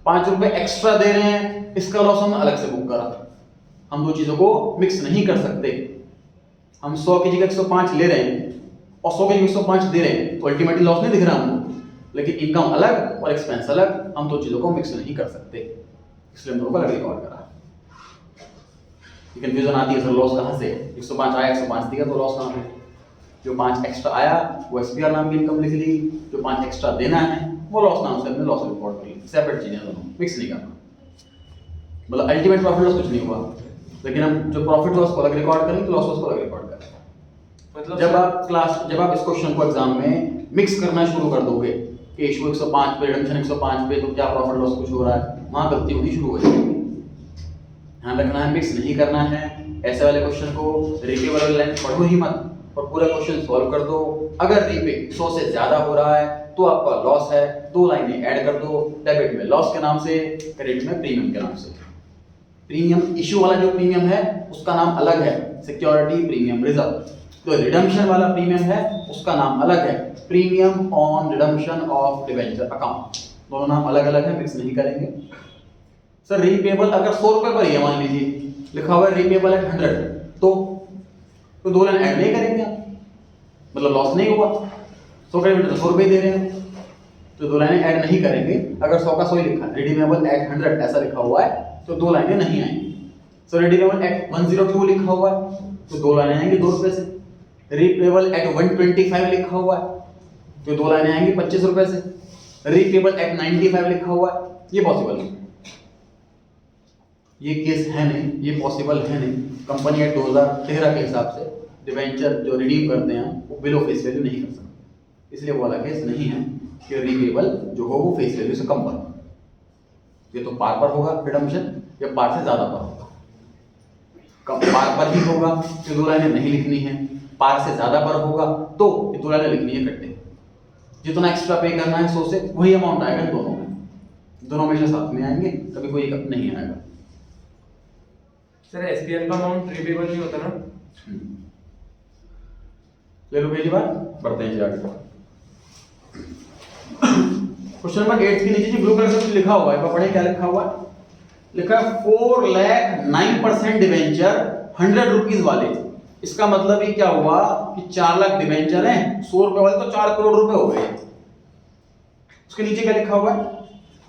5 रुपए एक्स्ट्रा दे रहे हैं, इसका लॉस हमने अलग से बुक करा। हम दो चीजों को मिक्स नहीं कर सकते। हम 100 की जगह 105 ले रहे हैं और 100 की जगह 105 दे रहे हैं तो अल्टीमेटली लॉस नहीं दिख रहा हमको, लेकिन इनकम अलग और एक्सपेंस अलग, हम दो चीजों को मिक्स नहीं कर सकते, इसलिए हम दोनों को अलग रिकॉर्ड करा। कंफ्यूजन आती है सर लॉस कहां से, 105 आया 105 दिया तो लॉस कहां से? जो 5 एक्स्ट्रा आया वो एसपीआर नाम की इनकम लिख ली, जो 5 एक्स्ट्रा देना है वो लॉस नाम से हमने लॉस रिकॉर्ड कर ली। सेपरेट चीजें दोनों, मिक्स नहीं करना। मतलब अल्टीमेट प्रॉफिट लॉस कुछ नहीं हुआ, लेकिन हम जो प्रॉफिट लॉस को अलग रिकॉर्ड करेंगे तो लॉस लॉस को अलग रिकॉर्ड करेंगे। मतलब जब आप इस क्वेश्चन को एग्जाम में मिक्स करना शुरू कर दोगे कि इशू 105 पे रिडम्पशन 105 पे, तो क्या प्रॉफिट लॉस कुछ हो रहा है, वहां गलती होनी शुरू हो जाएगी। ध्यान रखना है, मिक्स नहीं करना है। ऐसे वाले क्वेश्चन को रीपे वाले लाइन पढ़ो ही मत और पूरा क्वेश्चन सॉल्व कर दो। अगर रीपे 100 से ज्यादा हो रहा है तो आपका लॉस है, 2 लाइनें ऐड कर दो, डेबिट में लॉस के नाम से, क्रेडिट में प्रीमियम के नाम से। प्रीमियम इशू वाला जो प्रीमियम है उसका नाम अलग है, सिक्योरिटी प्रीमियम रिजर्व। तो रिडम्पशन वाला प्रीमियम है उसका नाम अलग है, premium on redemption of debenture account. दोनों नाम अलग अलग है, मिक्स नहीं करेंगे। सर रीपेबल अगर 100 रुपए पर ही है, मान लीजिए लिखा हुआ है रीपेबल एट 100, तो 2 लाइन ऐड नहीं करेंगे आप, मतलब लॉस नहीं हुआ। 100 का तो 100 रुपए दे रहे हैं, तो 2 लाइनें ऐड नहीं करेंगे। अगर 100 का 100 ही लिखा है, रिडीमेबल एट 100 ऐसा लिखा हुआ है, तो 2 लाइनें नहीं आएंगी। सो रिडीमेबल एट 102 लिखा हुआ है, तो 2 लाइनें आएंगी 2 रुपए से। रीपेबल एट 125 लिखा हुआ है, तो 2 लाइनें आएंगी 25 रुपए से। रीपेबल एट 95 लिखा हुआ है, ये पॉसिबल नहीं, ये केस है नहीं, ये पॉसिबल है नहीं। कंपनी एक्ट 2013 के हिसाब से डिबेंचर जो रिडीम करते हैं वो बिलो फेस वैल्यू नहीं कर सकते, इसलिए वो वाला केस नहीं है कि रीपेबल जो हो वो फेस वैल्यू से कम पर हो। ये तो पार पर होगा रिडम्पशन, या पार से ज्यादा पर होगा। कम पार पर ही होगा तो 2 लाइनें नहीं लिखनी है, पार से ज्यादा पर होगा तो ये 2 लाइनें लिखनी है इकट्ठे। जितना एक्स्ट्रा पे करना है 100 से वही अमाउंट आएगा दोनों में, दोनों हमेशा साथ में आएंगे, कभी कोई एक नहीं आएगा। सर एसपीआर का अमाउंट रिपेबल नहीं होता ना? ले लो पहली बार, बढ़ते हैं जी आगे। क्वेश्चन नंबर 8 के नीचे जी ब्लू कलर से कुछ लिखा हुआ है, पढ़े क्या लिखा हुआ है? लिखा है 4 लाख 9% डिवेंचर 100 रुपीज वाले। इसका मतलब ये क्या हुआ कि 4 लाख डिवेंचर हैं, 100 रुपए वाले तो 4 करोड़ रुपए हो गए। उसके नीचे क्या लिखा हुआ है?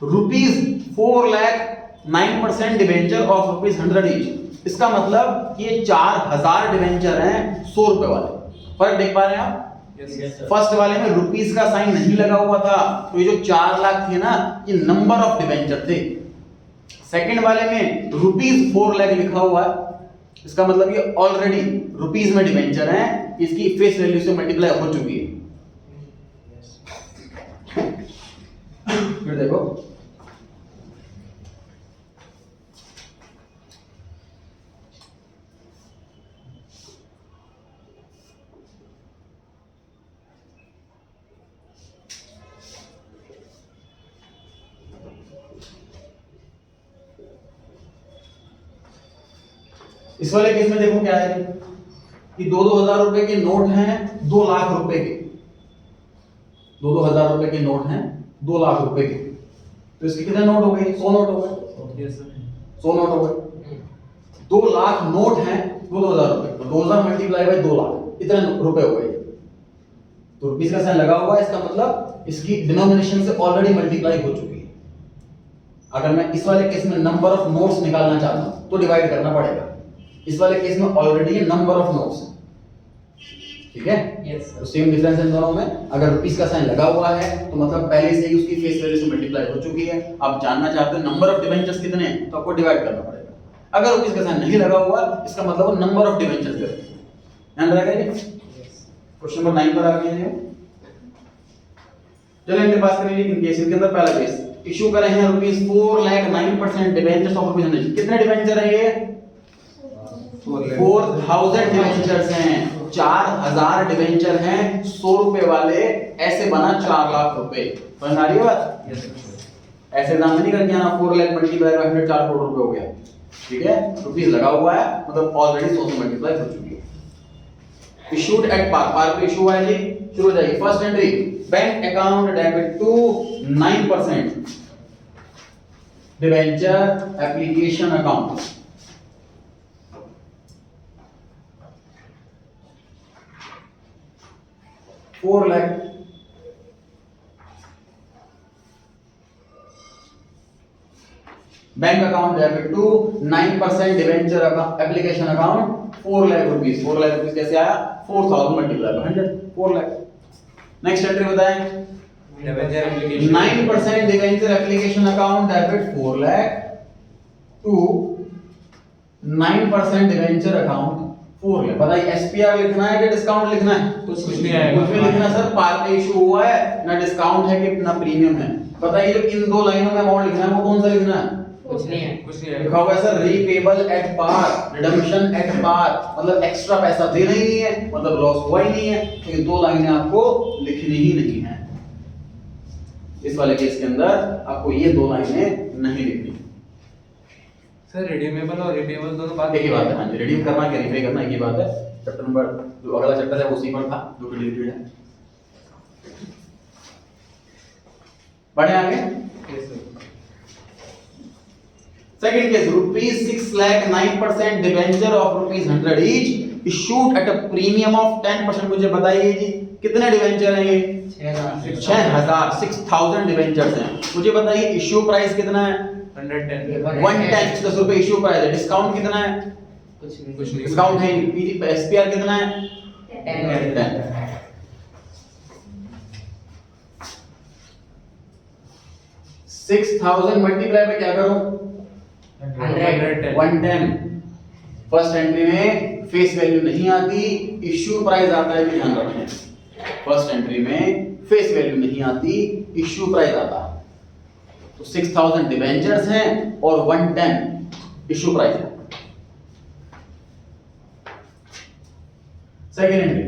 Rupees 4 lakh 9% debenture of rupees 100 each. इसका मतलब कि ये 4000 डिवेंचर हैं 100 रुपए वाले। फर्क देख पा रहे हैं आप? फर्स्ट वाले में रुपीस का साइन नहीं लगा हुआ था, तो ये जो 4 लाख थे ना, ये नंबर ऑफ डिवेंचर थे। सेकंड वाले में रुपीस 4 लाख लिखा हुआ है, इसका मतलब ये ऑलरेडी रुपीस में डिवेंचर है, इसकी फेस वैल्यू से मल्टीप्लाई हो चुकी है। फिर देखो इस वाले केस में देखो क्या है कि 2-2 हजार रुपए के नोट हैं 2 लाख रुपए के, 2-2 हजार रुपए के नोट हैं 2 लाख रुपए के, तो इसके कितने नोट हो गए? 100 नोट हो गए। 100 नोट हो गए। 2 लाख नोट हैं 2-2 हजार रुपए, तो 2000 मल्टीप्लाई बाय 2 लाख, इतने रुपए हो गए। तो रुपीस का साइन लगा हुआ है, इसका मतलब इसकी डिनोमिनेशन से ऑलरेडी मल्टीप्लाई हो चुकी है। अगर मैं इस वाले केस में नंबर ऑफ नोट्स निकालना चाहता हूं तो डिवाइड करना पड़ेगा। इस वाले केस में ऑलरेडी ये नंबर ऑफ नोट्स है, ठीक है? यस तो सेम डिफरेंस है इन दोनों में। अगर रुपीस का साइन लगा हुआ है तो मतलब पहले से ही उसकी फेस वैल्यू से मल्टीप्लाई हो चुकी है। आप जानना चाहते हो नंबर ऑफ डिवेंचर्स कितने हैं, तो आपको डिवाइड करना पड़ेगा। अगर रुपीस का साइन नहीं लगा हुआ, इसका मतलब वो नंबर ऑफ डिवेंचर्स है। ध्यान रखा जी। क्वेश्चन नंबर 9 पर आ गए हैं। चलिए इनके पास करेंगे इन केस के अंदर। पहला केस इशू करे हैं rupees 4 lakh 9% debentures of rupees 100। कितने डिवेंचर है ये? 4000 डिवेंचर्स हैं, 4000 डिवेंचर हैं 100 रुपए वाले, ऐसे बना 4 लाख रुपए। समझ आ रही है बात? ऐसे नाम नहीं करके आना 4 लाख मल्टीप्लाई बाय 100 4 करोड़ रुपए हो गया, ठीक है? रुपीस लगा हुआ है, मतलब ऑलरेडी 100 से मल्टीप्लाई हो चुकी है। इशूड एट पार, पार पे इशू है जी, शुरू हो जाएगी। First entry bank account debit to 9% debenture application account. $4 lakh bank account debit to 9% debenture application account 4 lakh rupees. 4 lakh rupees कैसे आया? 4000 multiply by 100, 4 lakh. Next entry बताएं। Debenture application 9% debenture application account debit 4 lakh to 9% debenture account 4 lakh. बताइए SPR लिखना है कि discount लिखना है? कुछ नहीं आएगा। कुछ भी लिखना सर, पार पे इशू हुआ है, ना डिस्काउंट है कि ना प्रीमियम है। बताइए जो इन 2 लाइनों में अमाउंट लिखना है वो कौन सा लिखना है? कुछ नहीं है। कुछ नहीं लिखा आएगा। हुआ है sir repayable at par, redemption at par, मतलब एक्स्ट्रा पैसा देना ही नहीं है, मतलब लॉस हुआ ही नहीं है। तो ये 2 लाइनें आपको लिखनी ही नहीं है। इस वाले केस के अंदर आपको ये 2 लाइनें नहीं लिखनी। सर रिडीमेबल और रिपेबल दोनों बात एक ही बात है। हाँ जी, रिडीम करना क्या रिपे करना एक ही बात है। चैप्टर नंबर जो अगला चैप्टर है वो उसी पर था जो कि डिलीटेड है। बढ़े आगे। Second case, rupees 6 lakh 9% debenture of rupees 100 each issued at a premium of 10%। मुझे बताइए जी कितने डिवेंचर हैं ये? 6000 6000 डिवेंचर्स हैं। मुझे बताइए इश्यू प्राइस कितना है? 110 10 रुपए इश्यू प्राइस है। डिस्काउंट कितना है? कुछ नहीं डिस्काउंट है। एसपीआर कितना है? 10। 6000 मल्टीप्लाई पे क्या करूं? 110। फर्स्ट एंट्री में फेस वैल्यू नहीं आती, इश्यू प्राइस आता है। ध्यान रखें, फर्स्ट एंट्री में फेस वैल्यू नहीं आती, इश्यू प्राइस आता है। तो 6000 डिवेंचर्स हैं और 110 इश्यू प्राइस है। Second entry,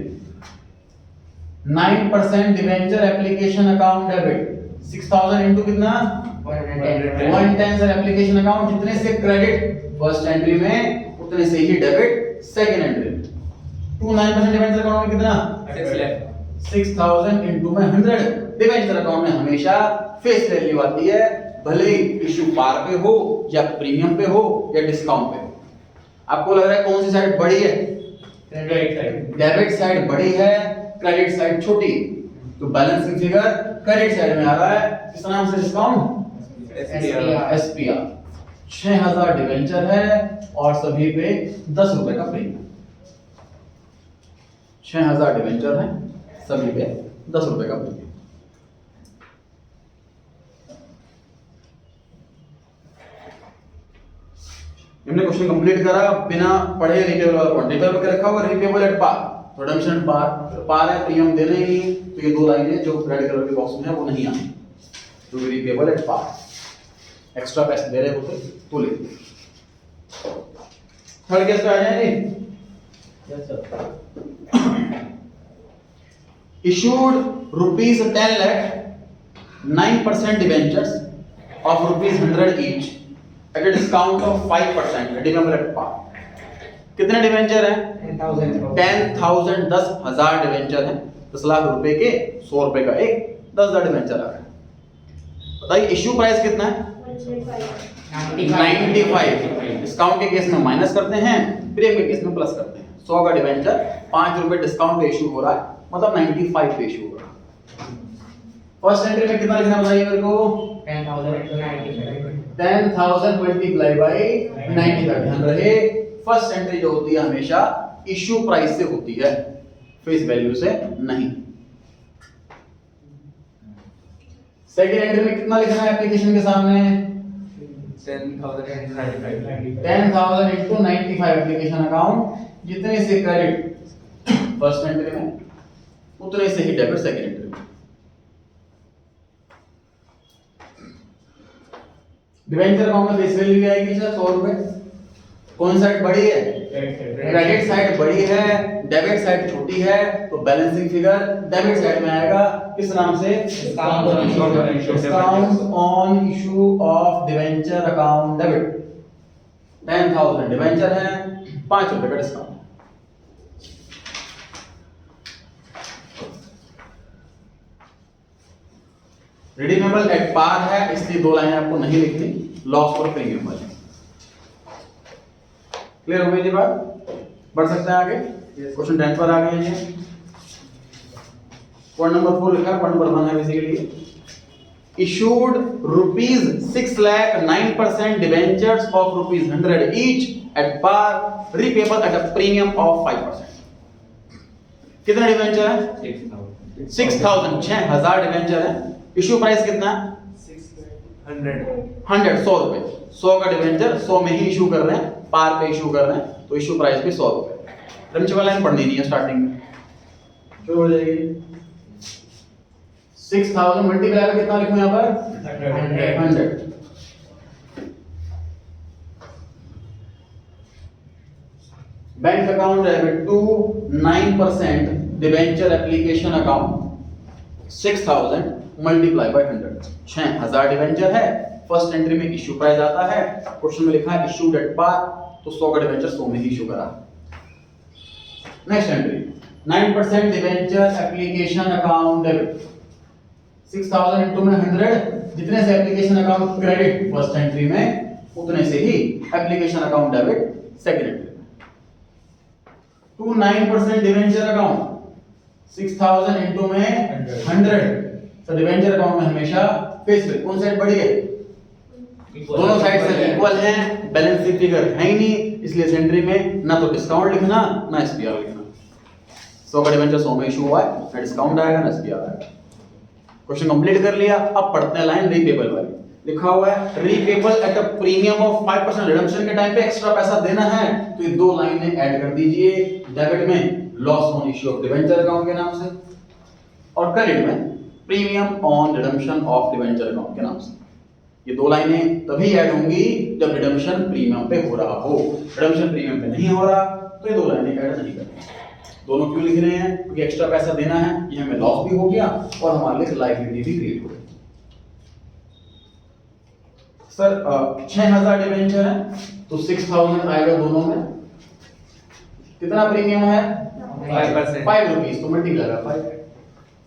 9% debenture application account debit. 6000 into कितना? 110 सर एप्लीकेशन अकाउंट जितने से क्रेडिट फर्स्ट एंट्री में उतने से ही डेबिट सेकेंड एंट्री में। 9% डिवेंचर अकाउंट में कितना? 6000 इंटू में 100। डिवेंचर अकाउंट में हमेशा फेस वैल्यू आती है, भले ही इश्यू पार पे हो या प्रीमियम पे हो या डिस्काउंट पे हो। आपको लग रहा है कौन सी साइड बड़ी है? डेबिट साइड बड़ी है, क्रेडिट साइड छोटी। तो बैलेंसिंग फिगर क्रेडिट साइड में आ रहा है, किस नाम से? Discount SPR. 6000 डिवेंचर है और सभी पे 10 रुपए का प्रीमियम। 6000 डिवेंचर है, सभी पे 10 रुपए का प्रीमियम। हमने क्वेश्चन कंप्लीट करा बिना पढ़े रिपेबल वाला पॉइंट। रिपेबल पे रखा हुआ repayable at par, redemption at par. Par है, प्रीमियम देना ही नहीं, तो ये दो लाइनें जो रेड कलर के बॉक्स में है वो नहीं आनी। तो रिपेबल एट पार, एक्स्ट्रा पैसे दे रहे होते तो ले। थर्ड केस पे आ जाए जी। Yes sir. Issued rupees 10 lakh 9% debentures of rupees 100 each at a discount of 5%, redeemable at par। कितने डिवेंचर हैं? 10,000 10,000 डिवेंचर हैं। 10 लाख रुपए के 100 रुपए का एक 10,000 डिवेंचर आ रहा है। बताइए इश्यू प्राइस कितना है? 95। डिस्काउंट के केस में माइनस करते हैं, प्रीमियम के केस में प्लस करते हैं। 100 का डिवेंचर 5 रुपए डिस्काउंट पे इश्यू हो रहा है, मतलब 95 पे इश्यू हो रहा है। फर्स्ट एंट्री में कितना लिखना बताइए मेरे को? 10,000 into 95। 10,000 multiply by 95। ध्यान रहे फर्स्ट एंट्री जो होती है हमेशा इश्यू प्राइस से होती है, फेस वैल्यू से नहीं। सेकेंड एंट्री में कितना लिखना है एप्लीकेशन के सामने? 10,000 into 95 एप्लीकेशन अकाउंट। जितने से क्रेडिट फर्स्ट एंट्री में उतने से ही डेबिट सेकेंड एंट्री में। डिवेंचर अकाउंट में फेस वैल्यू क्या आएगी सर? 100 रुपए। कौन साइड बड़ी है? क्रेडिट साइड बड़ी है, डेबिट साइड छोटी है, तो बैलेंसिंग फिगर डेबिट साइड में आएगा। किस नाम से? Discount on issue of debenture account debit. 10,000 debenture है, 5 रुपए का डिस्काउंट। रिडीमेबल एट पार है, इसलिए दो लाइनें आपको नहीं लिखनी, लॉस और प्रीमियम वाली। क्लियर हो गई जी बात? बढ़ सकते हैं आगे। क्वेश्चन 10 पर आ गए हैं। पॉइंट नंबर 4 लिखा है, पॉइंट नंबर 1 है basically. Issued rupees 6 lakh 9% debentures of rupees 100 each at par, repayable at a premium of 5%। कितना डिवेंचर है? 6,000 6,000 डिवेंचर है। इश्यू प्राइस कितना? 100 100 रुपए। 100 का डिवेंचर 100 में ही इशू कर रहे हैं, पार पे इशू कर रहे हैं, तो इशू प्राइस भी 100 रुपए। प्रिंसिपल लाइन पढ़नी नहीं है स्टार्टिंग में, शुरू हो जाएगी। 6,000 मल्टीप्लाई में कितना लिखूं यहाँ पर? 100। Bank account debit to 9% debenture application account 6,000 multiply by 100। 6,000 debenture है, फर्स्ट एंट्री में इश्यू प्राइस आता है, क्वेश्चन में लिखा है इश्यूड एट पार, तो 100 का डिवेंचर 100 में ही इश्यू करा। Next entry 9% debenture application account debit, 6000 into में 100, जितने से application account credit first entry में उतने से ही application account debit second entry में। टू 9% डिवेंचर अकाउंट, 6000 इंटू में 100, तो डिवेंचर अकाउंट में हमेशा फेस वैल्यू कौन साइड बढ़ी है, दोनों साइड से इक्वल हैं, बैलेंस शीट फिगर है ही नहीं, इसलिए इस एंट्री में ना तो डिस्काउंट लिखना ना एसपीआर लिखना। 100 का डिवेंचर 100 में इशू हुआ है, ना डिस्काउंट आएगा ना एसपीआर आएगा। क्वेश्चन कंप्लीट कर लिया। अब पढ़ते हैं लाइन रीपेबल वाली। लिखा हुआ है repayable at a premium of 5%, redemption के टाइम पे एक्स्ट्रा पैसा देना है तो ये दो लाइनें ऐड कर दीजिए। डेबिट में loss on issue of debenture account के नाम से, और क्रेडिट में premium on redemption of debenture account के नाम से। ये दो लाइनें तभी ऐड होंगी जब रिडम्पशन प्रीमियम पे हो रहा हो। रिडम्पशन प्रीमियम पे नहीं हो रहा तो ये दो लाइनें ऐड नहीं करनी। दोनों क्यों लिख रहे हैं? क्योंकि एक्स्ट्रा पैसा देना है, ये हमें लॉस भी हो गया और हमारे लिए लायबिलिटी भी क्रिएट हो गई। सर 6000 डिवेंचर है तो 6000 आएगा दोनों में। कितना प्रीमियम है? 5%। 5 रुपीज, तो मल्टीप्लाई लगा 5।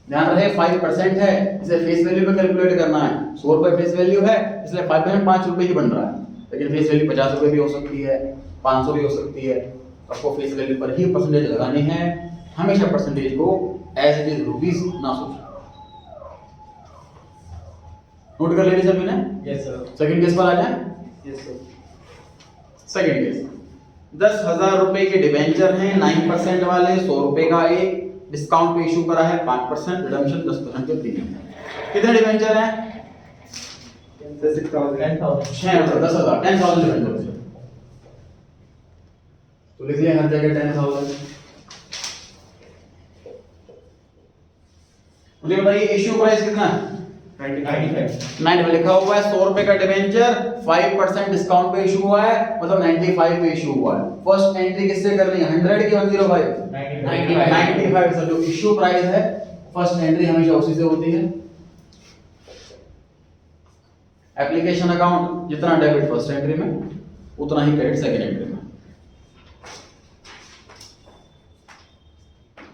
ध्यान रहे 5% है, इसे फेस वैल्यू पे कैलकुलेट करना है। 100 रुपए फेस वैल्यू है, इसलिए 5% 5 रुपए ही बन रहा है, लेकिन फेस वैल्यू 50 रुपए भी हो सकती है, 500 भी हो सकती है। आपको फेस वैल्यू पर ही परसेंटेज लगानी है, हमेशा परसेंटेज को एज इट इज रुपीस ना सोचना। नोट कर लेंगे सभी ने? Yes sir. सेकंड केस पर आ जाए। Yes sir. सेकंड केस 10,000 रुपए के डिवेंचर हैं 9% वाले, 100 रुपए का एक डिस्काउंट पे इशू करा है 5%, रिडम्पशन 10% के प्रीमियम। कितने डिवेंचर हैं? 6000 10,000 डिवेंचर। तो लिख लिया हर जगह 10,000। मुझे बताइए इश्यू प्राइस कितना है? 95 लिखा हुआ है। 100 रुपए का डिवेंचर 5% डिस्काउंट पे इशू हुआ है, मतलब 95 पे इशू हुआ है। फर्स्ट एंट्री किससे करनी है? 100 की 105? 95 से जो इशू प्राइस है फर्स्ट एंट्री हमेशा उसी से होती है। एप्लीकेशन अकाउंट जितना डेबिट फर्स्ट एंट्री में उतना ही क्रेडिट सेकंड एंट्री में।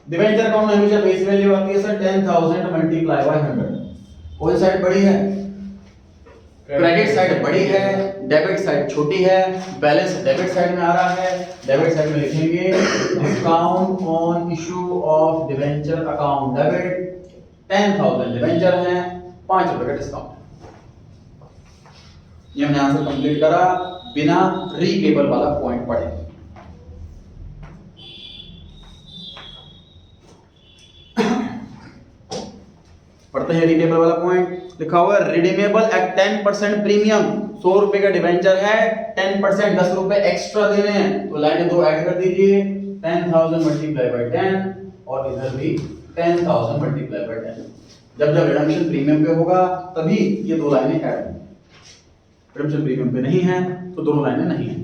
डिवेंचर अकाउंट में हमेशा फेस वैल्यू आती है सर 10,000 मल्टीप्लाई बाय 100। कौन साइड बड़ी है? क्रेडिट साइड बड़ी है, डेबिट साइड छोटी है। बैलेंस डेबिट साइड में आ रहा है, डेबिट साइड में लिखेंगे discount on issue of debenture account debit. 10,000 debenture है, 5 रुपए का डिस्काउंट। ये हमने आंसर कंप्लीट करा बिना रीपेबल वाला पॉइंट पढ़े। पढ़ते हैं रिडीमेबल वाला पॉइंट। लिखा हुआ है रिडीमेबल एट 10% प्रीमियम। 100 रुपए का डिवेंचर है, 10% 10 रुपए एक्स्ट्रा देने हैं, तो लाइन दो ऐड कर दीजिए। 10,000 मल्टीप्लाई बाय 10 और इधर भी 10,000 मल्टीप्लाई बाय 10। जब जब रिडम्पशन प्रीमियम पे होगा तभी ये दो लाइनें ऐड होंगी। रिडम्पशन प्रीमियम पे नहीं है तो दोनों लाइनें नहीं हैं।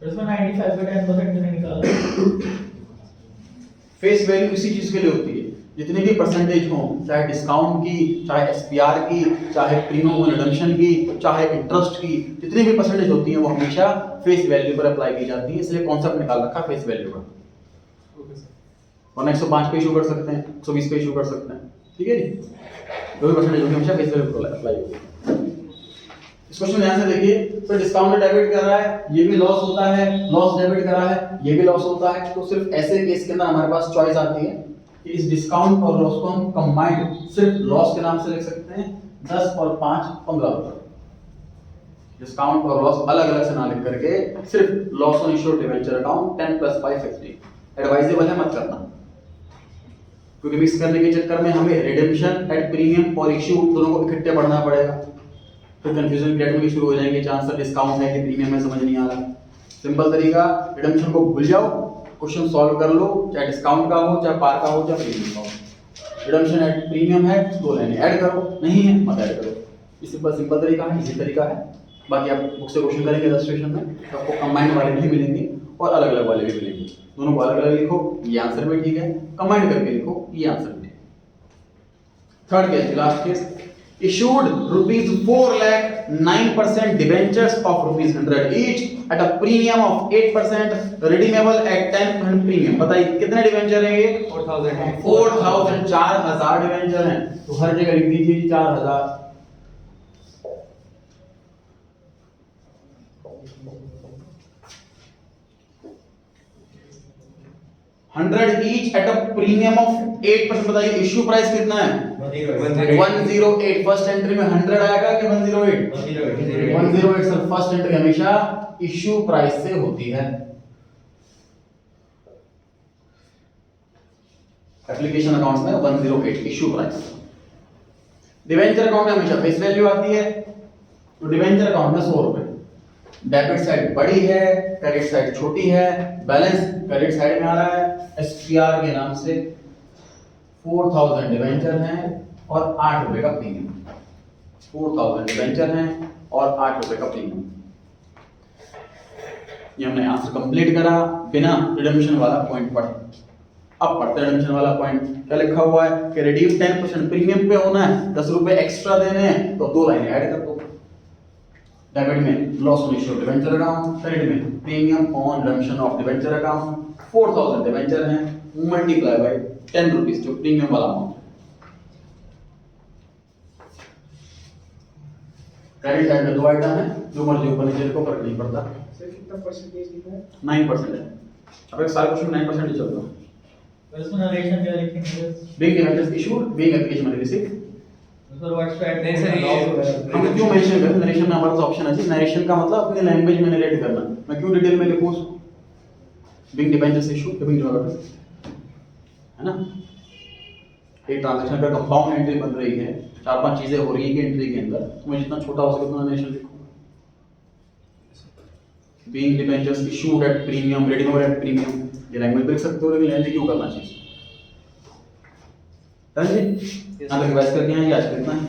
इसमें 95 का 10% नहीं निकाला। फेस वैल्यू इसी चीज के लिए होती है, जितनी भी परसेंटेज हो, चाहे डिस्काउंट की, चाहे एसपीआर की, चाहे प्रीमियम रिडम्पशन की, चाहे इंटरेस्ट की, जितनी भी परसेंटेज होती है वो हमेशा फेस वैल्यू पर अप्लाई की जाती है। इसलिए कॉन्सेप्ट निकाल रखा फेस वैल्यू का। वरना 105 पे इशू कर सकते हैं, 120 पे इशू कर सकते हैं, ठीक है जी। जो भी परसेंटेज होगी हमेशा फेस वैल्यू पर अप्लाई होगी। इस क्वेश्चन में ध्यान से देखिए, तो डिस्काउंट डेबिट कर रहा है, ये भी लॉस होता है, लॉस डेबिट कर रहा है, ये भी लॉस होता है। तो सिर्फ ऐसे केस के अंदर हमारे पास चॉइस आती है कि इस डिस्काउंट और लॉस को हम कंबाइंड सिर्फ लॉस के नाम से लिख सकते हैं। 10 और 5 15 रुपए। डिस्काउंट और लॉस अलग अलग से ना लिख करके सिर्फ loss on issued debenture account 10 + 5 50। Advisable है, मत करना, क्योंकि मिक्स करने के चक्कर में हमें रिडेम्पशन एट प्रीमियम और इश्यू दोनों को इकट्ठे पढ़ना पड़ेगा। फिर कंफ्यूजन क्रिएट होने शुरू हो जाएंगे, चांस डिस्काउंट है कि प्रीमियम है समझ नहीं आ रहा। सिंपल तरीका, रिडेम्पशन को भूल जाओ, क्वेश्चन सॉल्व कर लो, चाहे डिस्काउंट का हो, चाहे पार का हो, चाहे प्रीमियम का हो। रिडेम्पशन एट प्रीमियम है, दो लाइनें ऐड करो, नहीं है मत ऐड करो। ये सिंपल तरीका है, इजी तरीका है। बाकी आप बुक से क्वेश्चन करेंगे रजिस्ट्रेशन में तो आपको कंबाइंड वाले भी मिलेंगे और अलग अलग वाले भी मिलेंगे। दोनों को अलग अलग लिखो, ये आंसर भी ठीक है, कंबाइंड करके लिखो, ये आंसर भी ठीक है। Third case, last case, issued rupees 4 lakh 9% debentures of rupees 100 each at a premium of 8% redeemable at 10% premium। बताइए कितने डिवेंचर हैं ये? 4000 4000 4000 डिवेंचर हैं, तो हर जगह लिख दीजिए 4000। 100 each at a premium of 8%। बताइए इश्यू प्राइस कितना है? 108। फर्स्ट एंट्री में 100 आएगा कि 108? 108 सर, फर्स्ट एंट्री हमेशा इश्यू प्राइस से होती है। एप्लीकेशन अकाउंट में 108 इश्यू प्राइस। डिवेंचर अकाउंट में हमेशा फेस वैल्यू आती है, तो डिवेंचर अकाउंट में 100 रुपए। डेबिट साइड बड़ी है, क्रेडिट साइड छोटी है, बैलेंस क्रेडिट साइड में आ रहा है। एसपीआर के नाम से 4000 डिवेंचर हैं और 8 रुपए का प्रीमियम। 4000 डिवेंचर हैं और 8 रुपए का प्रीमियम। ये हमने आंसर कंप्लीट करा बिना रिडम्पशन वाला पॉइंट पढ़े। अब पढ़ते रिडम्पशन वाला पॉइंट। क्या लिखा हुआ है कि रिडीम 10% प्रीमियम पे होना है, 10 रुपए एक्स्ट्रा देने हैं, तो 2 लाइनें ऐड कर दो। डेबिट में loss on issue of debenture account, credit में premium on redemption of debenture account. 4000 debenture हैं, मल्टीप्लाई बाय 10 रुपीस जो प्रीमियम वाला अमाउंट। क्रेडिट साइड में 2 आइटम है, जो मर्जी ऊपर नीचे को फर्क नहीं पड़ता। सर कितना परसेंटेज लिखा है? 9% है। अब एक सारे क्वेश्चन 9% ही चलता है। इसमें नरेशन क्या लिखेंगे? being debentures issued, being application money received. Sir what's that? नहीं सर, ये हम क्यों मेंशन करते हैं नरेशन में? हमारा ऑप्शन है जी, नरेशन का मतलब अपनी लैंग्वेज में नरेट करना। मैं क्यों डिटेल में लिखूं उसको? being debentures issued, being debentures, है ना? एक ट्रांजैक्शन का कंपाउंड एंट्री बन रही है, 4-5 चीजें हो रही हैं कि एंट्री के अंदर, तो मैं जितना छोटा हो सके उतना नरेशन लिखूंगा। being debentures issued at premium, redeemable at premium, ये लैंग्वेज लिख सकते हो, लेकिन ऐसे क्यों करना चाहिए? जी, यहाँ तक रिवाइज करके आए, आज कितना है?